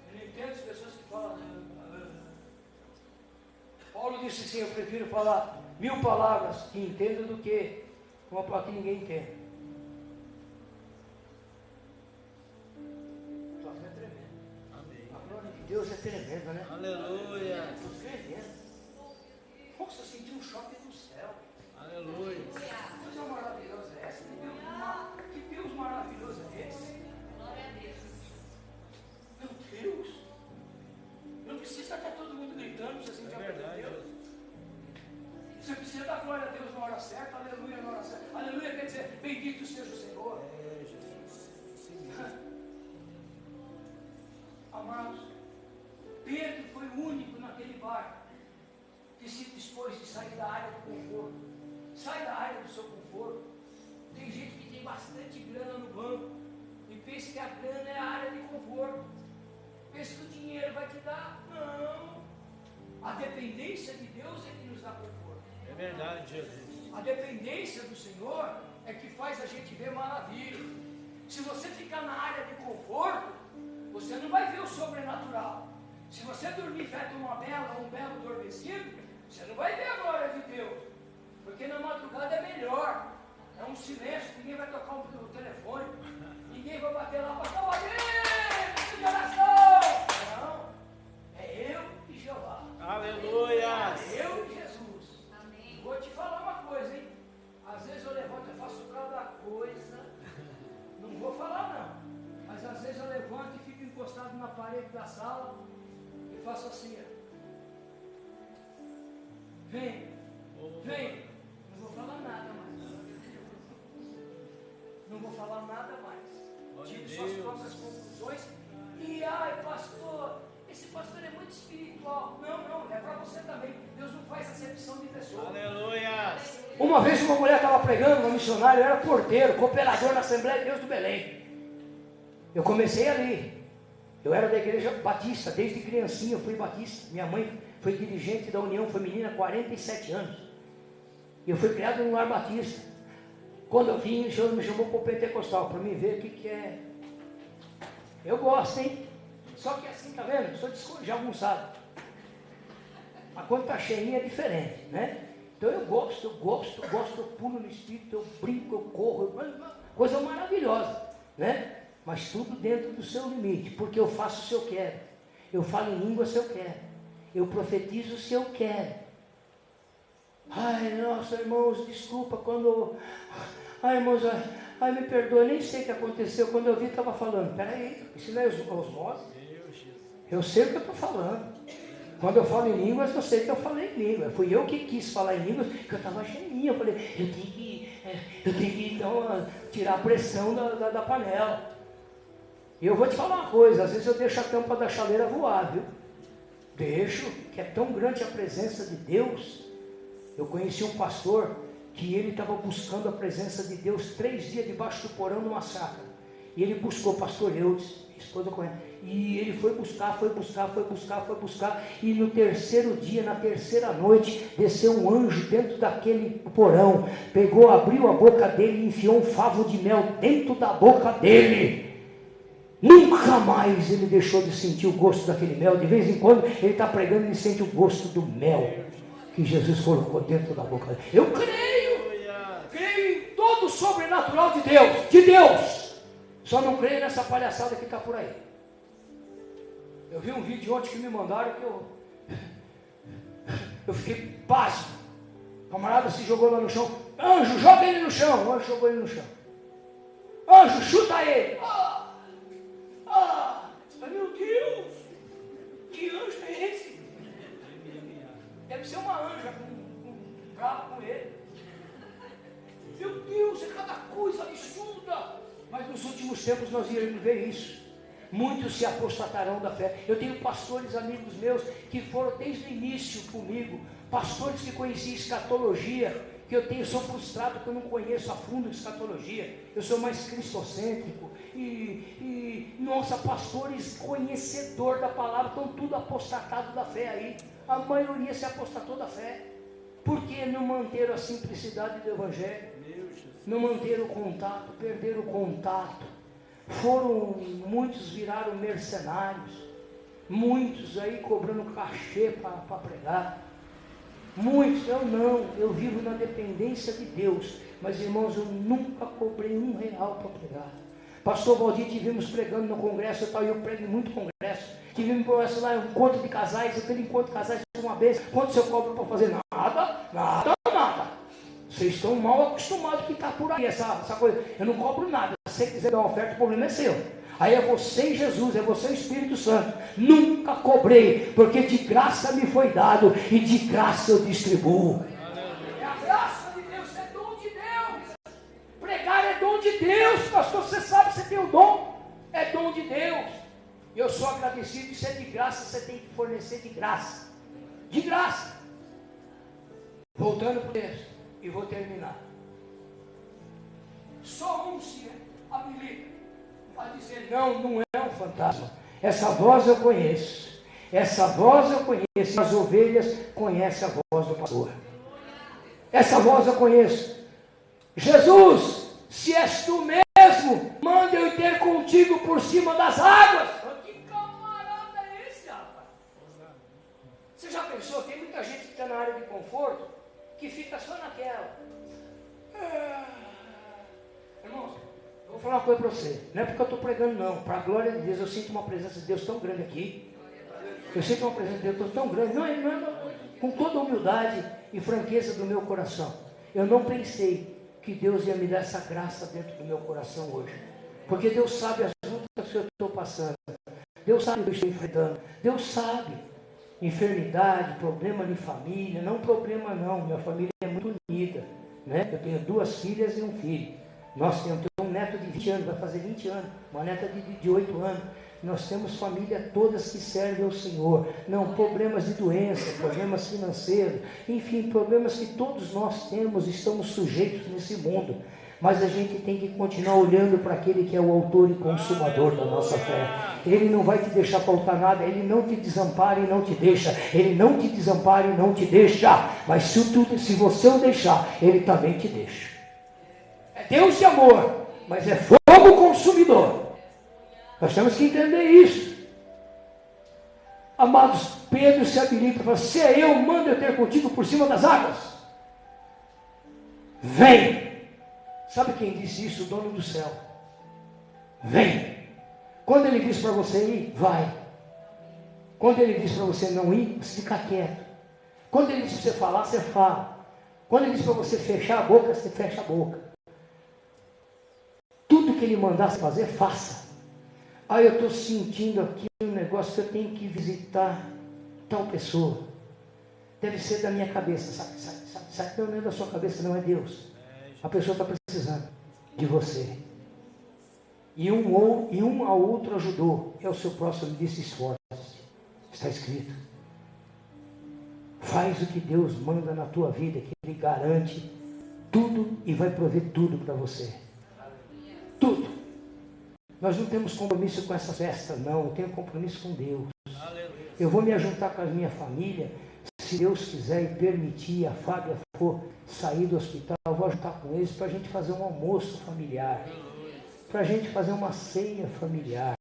E: Eu não entendo as pessoas que falam. Paulo disse assim: eu prefiro falar 1000 palavras que entendo do que uma palavra que ninguém entende. É tremendo.
A: Amém.
E: A glória de Deus é tremenda, né?
A: Aleluia.
E: É tremendo. Nossa, eu senti um choque do céu.
A: Aleluia.
E: Que coisa maravilhosa é essa? Que Deus maravilhoso é esse? Meu Deus! Não precisa estar todo mundo gritando, você sentir a presença de Deus. Você precisa dar glória a Deus na hora certa, aleluia na hora certa. Aleluia quer dizer, bendito seja o Senhor. Amados, Pedro foi o único naquele barco que se dispôs de sair da área do conforto. Sai da área do seu conforto. Tem gente que tem bastante grana no banco e pensa que a grana é a área de conforto. Pensa que o dinheiro vai te dar. Não. A dependência de Deus é que nos dá conforto.
A: É verdade, Jesus.
E: A dependência do Senhor é que faz a gente ver maravilha. Se você ficar na área de conforto, você não vai ver o sobrenatural. Se você dormir feito uma bela ou um belo adormecido, você não vai ver a glória de Deus. Porque na madrugada é melhor. É um silêncio, ninguém vai tocar o telefone, ninguém vai bater lá para falar, de oração. Não, é eu e Jeová.
A: Aleluia.
E: É eu e Jesus. Amém. Vou te falar uma coisa, hein? Às vezes eu levanto e faço cada coisa. Não vou falar não. Mas às vezes eu levanto e fico encostado na parede da sala e faço assim, ó. Vem, vem. Não vou falar nada mais. Não vou falar nada mais. Tire suas próprias conclusões. E ai, pastor, esse pastor é muito espiritual. Não, é para você também. Deus não faz acepção de pessoas.
A: Aleluia.
E: Uma vez uma mulher estava pregando, uma missionária, eu era porteiro, cooperador na Assembleia de Deus do Belém. Eu comecei ali. Eu era da igreja batista, desde criancinha eu fui batista. Minha mãe foi dirigente da União Feminina há 47 anos. E eu fui criado num lar batista. Quando eu vim, o Senhor me chamou para o pentecostal, para me ver o que é. Eu gosto, hein? Só que assim, tá vendo? Sou jagunçado. Mas quando está cheinha é diferente, né? Então eu gosto, eu pulo no espírito, eu brinco, eu corro, coisa maravilhosa, né? Mas tudo dentro do seu limite, porque eu faço se eu quero, eu falo em língua se eu quero, eu profetizo se eu quero. Ai, nossa, irmãos, desculpa quando... Ai, irmãos, ai, me perdoa, nem sei o que aconteceu, quando eu vi estava falando, peraí, isso não é osmose? Eu sei o que eu estou falando. Quando eu falo em línguas, eu sei que eu falei em língua. Fui eu que quis falar em línguas, porque eu estava cheinha. Eu falei, eu tenho que então, tirar a pressão da panela. E eu vou te falar uma coisa, às vezes eu deixo a tampa da chaleira voar, viu? Deixo, que é tão grande a presença de Deus. Eu conheci um pastor que ele estava buscando a presença de Deus 3 dias debaixo do porão numa chácara. E ele buscou, pastor Eudes, minha esposa conhece. E ele foi buscar, e no terceiro dia, na terceira noite, desceu um anjo dentro daquele porão, pegou, abriu a boca dele e enfiou um favo de mel dentro da boca dele. Nunca mais ele deixou de sentir o gosto daquele mel. De vez em quando ele está pregando e ele sente o gosto do mel que Jesus colocou dentro da boca dele. Eu creio em todo o sobrenatural de Deus, só não creio nessa palhaçada que está por aí. Eu vi um vídeo ontem que me mandaram que eu fiquei pasmo. O camarada se jogou lá no chão. Anjo, joga ele no chão. O anjo jogou ele no chão. Anjo, chuta ele. Meu Deus, que anjo é esse? Deve ser uma anja brava com ele. Meu Deus, é cada coisa absurda. Mas nos últimos tempos nós iremos ver isso. Muitos se apostatarão da fé. Eu tenho pastores amigos meus que foram desde o início comigo, pastores que conheciam escatologia, que sou frustrado que eu não conheço a fundo escatologia, eu sou mais cristocêntrico, nossa, pastores conhecedor da palavra, estão tudo apostatados da fé aí, a maioria se apostatou da fé. Por que não manter a simplicidade do evangelho? Não manter o contato, perder o contato. Muitos viraram mercenários, muitos aí cobrando cachê para pregar. Muitos, eu vivo na dependência de Deus, mas irmãos, eu nunca cobrei R$1 para pregar. Pastor Valdir, tivemos pregando no congresso, eu prego em muito congresso, tivemos congresso lá, um encontro de casais, aquele encontro de casais uma vez, quanto você cobra para fazer? Nada. Vocês estão mal acostumados que está por aí, essa coisa, eu não cobro nada, se você quiser dar uma oferta, o problema é seu. Aí é você e Jesus, é você e o Espírito Santo. Nunca cobrei, porque de graça me foi dado e de graça eu distribuo. É a graça de Deus, é dom de Deus. Pregar é dom de Deus, pastor, você sabe, você tem o dom, é dom de Deus. Eu sou agradecido, isso é de graça, você tem que fornecer de graça. De graça. Voltando para o texto, e vou terminar. Só um se habilita a dizer, não é um fantasma. Essa voz eu conheço. As ovelhas conhecem a voz do pastor. Essa voz eu conheço. Jesus, se és tu mesmo, manda eu ir ter contigo por cima das águas. Que camarada é esse, rapaz? Você já pensou? Tem muita gente que está na área de conforto, que fica só naquela. Irmãos, eu vou falar uma coisa para você, não é porque eu estou pregando não, para a glória de Deus, eu sinto uma presença de Deus tão grande aqui, eu sinto uma presença de Deus tão grande, com toda a humildade e franqueza do meu coração, eu não pensei que Deus ia me dar essa graça dentro do meu coração hoje, porque Deus sabe as lutas que eu estou passando, Deus sabe o que eu estou enfrentando, Deus sabe, enfermidade, problema de família, não problema não, minha família é muito unida, né? Eu tenho 2 filhas e um filho. Nós temos um neto de 20 anos, vai fazer 20 anos, uma neta de 8 anos. Nós temos família todas que servem ao Senhor. Não, problemas de doença, problemas financeiros, enfim, problemas que todos nós temos, estamos sujeitos nesse mundo. Mas a gente tem que continuar olhando para aquele que é o autor e consumador da nossa fé. Ele não vai te deixar faltar nada, ele não te desampara e não te deixa. Ele não te desampara e não te deixa. Mas se você o deixar, ele também te deixa. É Deus de amor, mas é fogo consumidor. Nós temos que entender isso. Amados, Pedro se habilita e fala, se é eu, manda eu ter contigo por cima das águas. Vem. Sabe quem disse isso? O dono do céu. Vem. Quando ele diz para você ir, vai. Quando ele diz para você não ir, você fica quieto. Quando ele diz para você falar, você fala. Quando ele diz para você fechar a boca, você fecha a boca. Tudo que ele mandasse fazer, faça. Ah, eu estou sentindo aqui um negócio que eu tenho que visitar tal pessoa. Deve ser da minha cabeça. Sabe? Não é da sua cabeça, não é Deus. A pessoa está precisando de você. E um ao outro ajudou. É o seu próximo, disse, esforce-se. Está escrito. Faz o que Deus manda na tua vida, que Ele garante tudo e vai prover tudo para você. Tudo. Nós não temos compromisso com essa festa, não. Eu tenho compromisso com Deus. Eu vou me ajuntar com a minha família. Se Deus quiser e permitir, a Fábia for sair do hospital, eu vou ajudar com eles para a gente fazer um almoço familiar, para a gente fazer uma ceia familiar.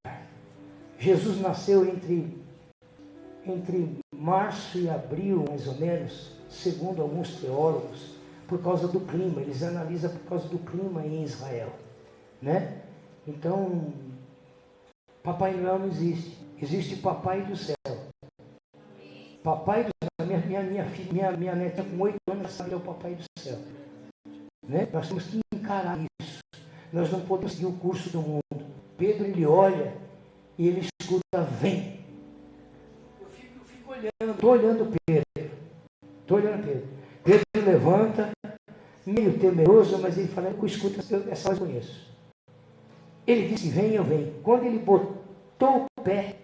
E: Jesus nasceu entre março e abril, mais ou menos, segundo alguns teólogos, por causa do clima. Eles analisam por causa do clima em Israel, né? Então, Papai Noel não existe. Existe Papai do céu. Papai do céu, minha neta com 8 anos sabe que é o Papai do céu. Né? Nós temos que encarar isso. Nós não podemos seguir o curso do mundo. Pedro, ele olha e ele escuta, vem. Eu fico olhando, estou olhando Pedro. Pedro levanta, meio temeroso, mas ele fala, eu escuto, essa voz eu conheço. Ele disse, vem, eu venho. Quando ele levantou o pé.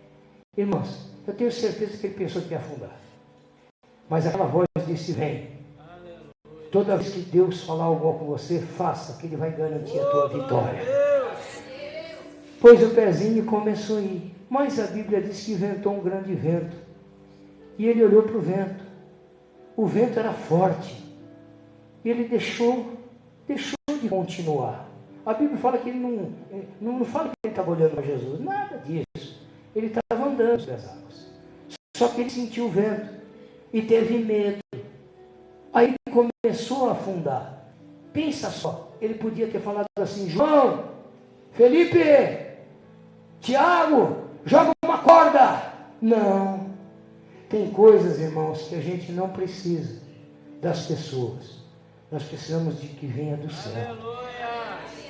E: Irmãos, eu tenho certeza que ele pensou que ia afundar. Mas aquela voz disse: vem. Toda vez que Deus falar algo com você, faça, que Ele vai garantir a tua vitória. Pôs o pezinho e começou a ir. Mas a Bíblia diz que ventou um grande vento. E ele olhou para o vento. O vento era forte. E ele deixou de continuar. A Bíblia fala que ele não fala que ele estava olhando para Jesus. Nada disso. Ele estava andando sobre as águas. Só que ele sentiu o vento. E teve medo. Aí ele começou a afundar. Pensa só. Ele podia ter falado assim: João, Felipe, Tiago, joga uma corda. Não. Tem coisas, irmãos, que a gente não precisa das pessoas. Nós precisamos de que venha do céu.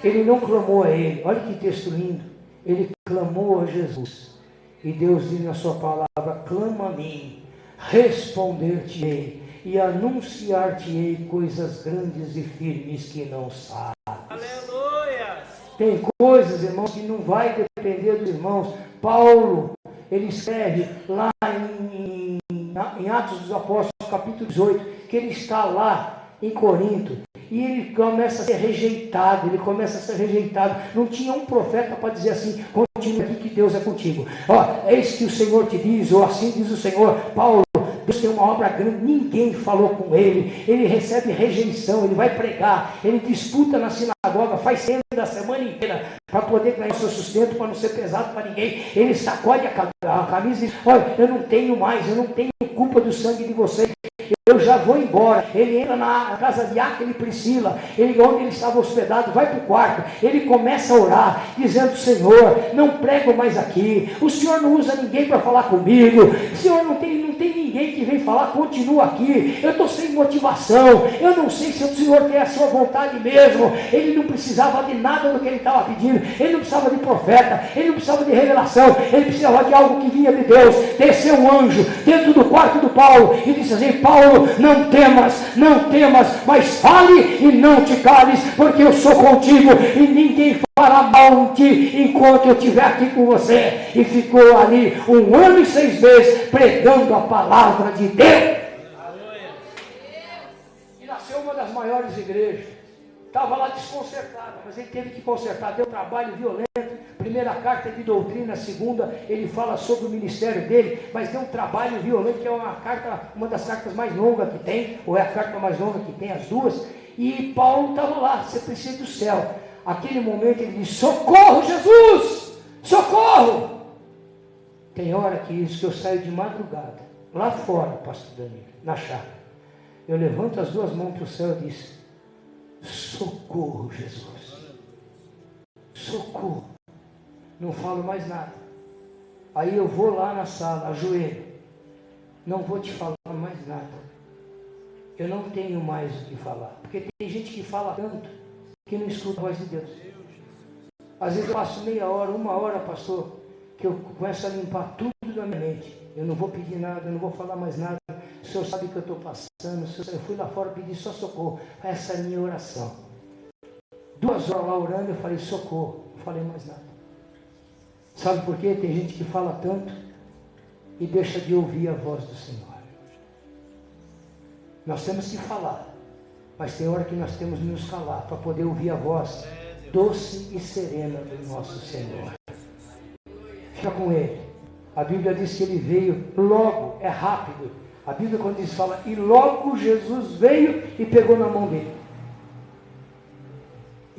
E: Ele não clamou a ele. Olha que texto lindo. Ele clamou a Jesus. E Deus diz na sua palavra: clama a mim, responder-te-ei e anunciar-te-ei coisas grandes e firmes que não sabes. Aleluia! Tem coisas, irmãos, que não vai depender dos irmãos. Paulo, ele escreve lá em Atos dos Apóstolos, capítulo 18, que ele está lá em Corinto, e ele começa a ser rejeitado, Não tinha um profeta para dizer assim: continue aqui que Deus é contigo. Ó, eis que o Senhor te diz, ou assim diz o Senhor. Paulo, Deus tem uma obra grande. Ninguém falou com ele. Ele recebe rejeição, ele vai pregar, ele disputa na sinagoga, faz cena da semana inteira para poder ganhar o seu sustento, para não ser pesado para ninguém. Ele sacode a camisa e diz: olha, eu não tenho culpa do sangue de vocês. Eu já vou embora. Ele entra na casa de Áquila e Priscila, onde ele estava hospedado, vai para o quarto, ele começa a orar, dizendo: Senhor, não prego mais aqui, o Senhor não usa ninguém para falar comigo, o Senhor não tem ninguém que vem falar, continua aqui, eu estou sem motivação, eu não sei se o Senhor tem a sua vontade mesmo. Ele não precisava de nada do que ele estava pedindo, ele não precisava de profeta, ele não precisava de revelação, ele precisava de algo que vinha de Deus. Desceu um anjo dentro do quarto do Paulo e disse assim: Paulo, não temas, mas fale e não te cales, porque eu sou contigo e ninguém fará mal em ti enquanto eu estiver aqui com você. E ficou ali 1 ano e 6 meses pregando a palavra de Deus. E nasceu uma das maiores igrejas. Estava lá desconcertado, mas ele teve que consertar, deu trabalho violento. Primeira carta de doutrina, segunda, ele fala sobre o ministério dele, mas deu um trabalho violento, que é uma das cartas mais longas que tem, ou é a carta mais longa que tem, as duas. E Paulo estava lá: você precisa do céu. Aquele momento ele diz: socorro, Jesus, socorro. Tem hora que eu saio de madrugada, lá fora, pastor Danilo, na chácara, eu levanto as duas mãos para o céu e diz: socorro, Jesus, socorro. Não falo mais nada. Aí eu vou lá na sala, ajoelho, não vou te falar mais nada, eu não tenho mais o que falar, porque tem gente que fala tanto que não escuta a voz de Deus. Às vezes eu passo meia hora, 1 hora, pastor, que eu começo a limpar tudo da minha mente. Eu não vou pedir nada, eu não vou falar mais nada. O Senhor sabe o que eu estou passando. Eu fui lá fora pedir só socorro. Essa é a minha oração. 2 horas lá orando, eu falei: socorro. Não falei mais nada. Sabe por quê? Tem gente que fala tanto e deixa de ouvir a voz do Senhor. Nós temos que falar, mas tem hora que nós temos que nos calar para poder ouvir a voz doce e serena do nosso Senhor. Fica com Ele. A Bíblia diz que Ele veio logo, é rápido. A Bíblia, quando diz, fala: e logo Jesus veio e pegou na mão dele.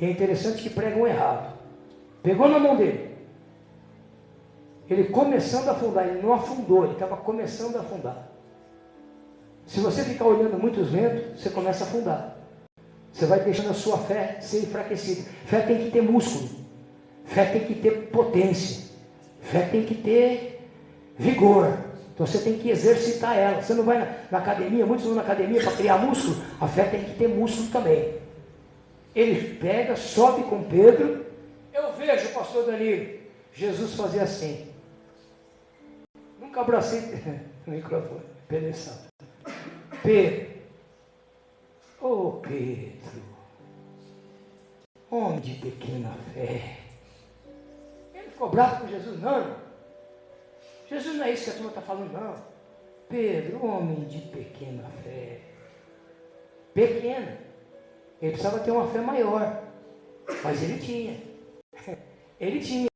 E: E é interessante que pregam errado. Pegou na mão dele. Ele começando a afundar, ele não afundou, ele estava começando a afundar. Se você ficar olhando muitos ventos, você começa a afundar. Você vai deixando a sua fé ser enfraquecida. Fé tem que ter músculo. Fé tem que ter potência. Fé tem que ter vigor. Então você tem que exercitar ela. Você não vai na academia, muitos vão na academia para criar músculo. A fé tem que ter músculo também. Ele pega, sobe com Pedro. Eu vejo, pastor Danilo, Jesus fazia assim. Nunca abracei o microfone. Pedro Santo. Pedro. Ô Pedro. Homem de pequena fé. Ele ficou bravo com Jesus? Não. Jesus não é isso que a turma está falando, não. Pedro, homem de pequena fé. Pequena. Ele precisava ter uma fé maior. Mas ele tinha. Ele tinha.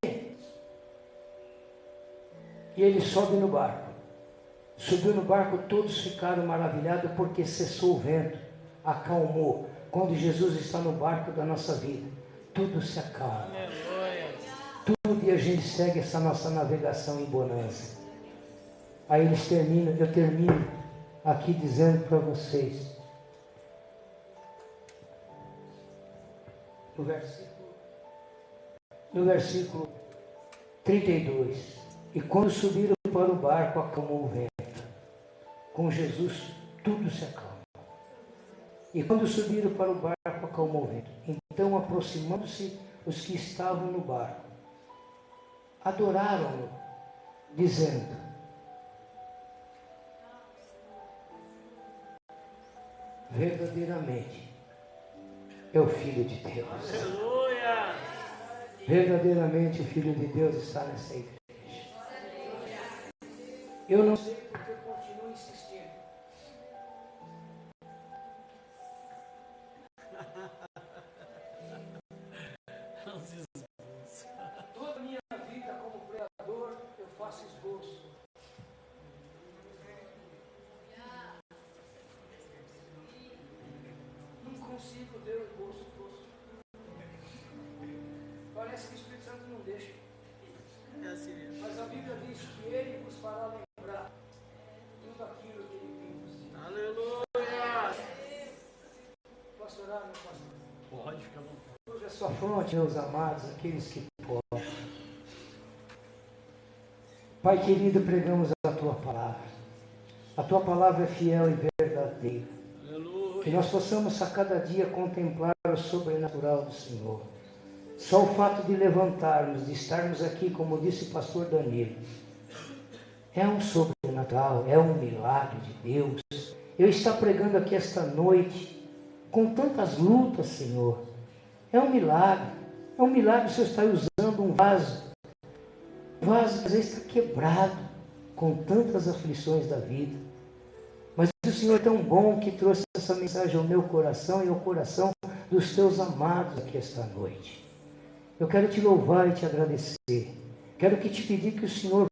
E: E ele sobe no barco. Subiu no barco, todos ficaram maravilhados porque cessou o vento, acalmou. Quando Jesus está no barco da nossa vida, tudo se acalma. Tudo, e a gente segue essa nossa navegação em bonança. Aí eles terminam, eu termino aqui dizendo para vocês, no versículo 32, e quando subiram para o barco, acalmou o vento. Com Jesus, tudo se acalma. E quando subiram para o barco, acalmou o vento. Então, aproximando-se os que estavam no barco, adoraram-no, dizendo: verdadeiramente é o Filho de Deus. Aleluia! Verdadeiramente o Filho de Deus está nessa igreja. Eu não sei porque eu continuo insistindo. Toda a minha vida como pregador, eu faço esboço. Não consigo ver o esboço. Parece que o Espírito Santo não deixa. Mas a Bíblia diz que Ele vos fará lembrar tudo aquilo que Ele tem vos. Aleluia! Posso orar, meu pastor? Pode, fica bom. Curva a sua fronte, meus amados, aqueles que podem. Pai querido, pregamos a Tua palavra. A Tua palavra é fiel e verdadeira. Aleluia. Que nós possamos a cada dia contemplar o sobrenatural do Senhor. Só o fato de levantarmos, de estarmos aqui, como disse o pastor Danilo, é um sobrenatural, é um milagre de Deus. Eu estou pregando aqui esta noite, com tantas lutas, Senhor. É um milagre o Senhor está usando um vaso que às vezes está quebrado, com tantas aflições da vida. Mas o Senhor é tão bom que trouxe essa mensagem ao meu coração e ao coração dos teus amados aqui esta noite. Eu quero te louvar e te agradecer. Quero que te pedir que o Senhor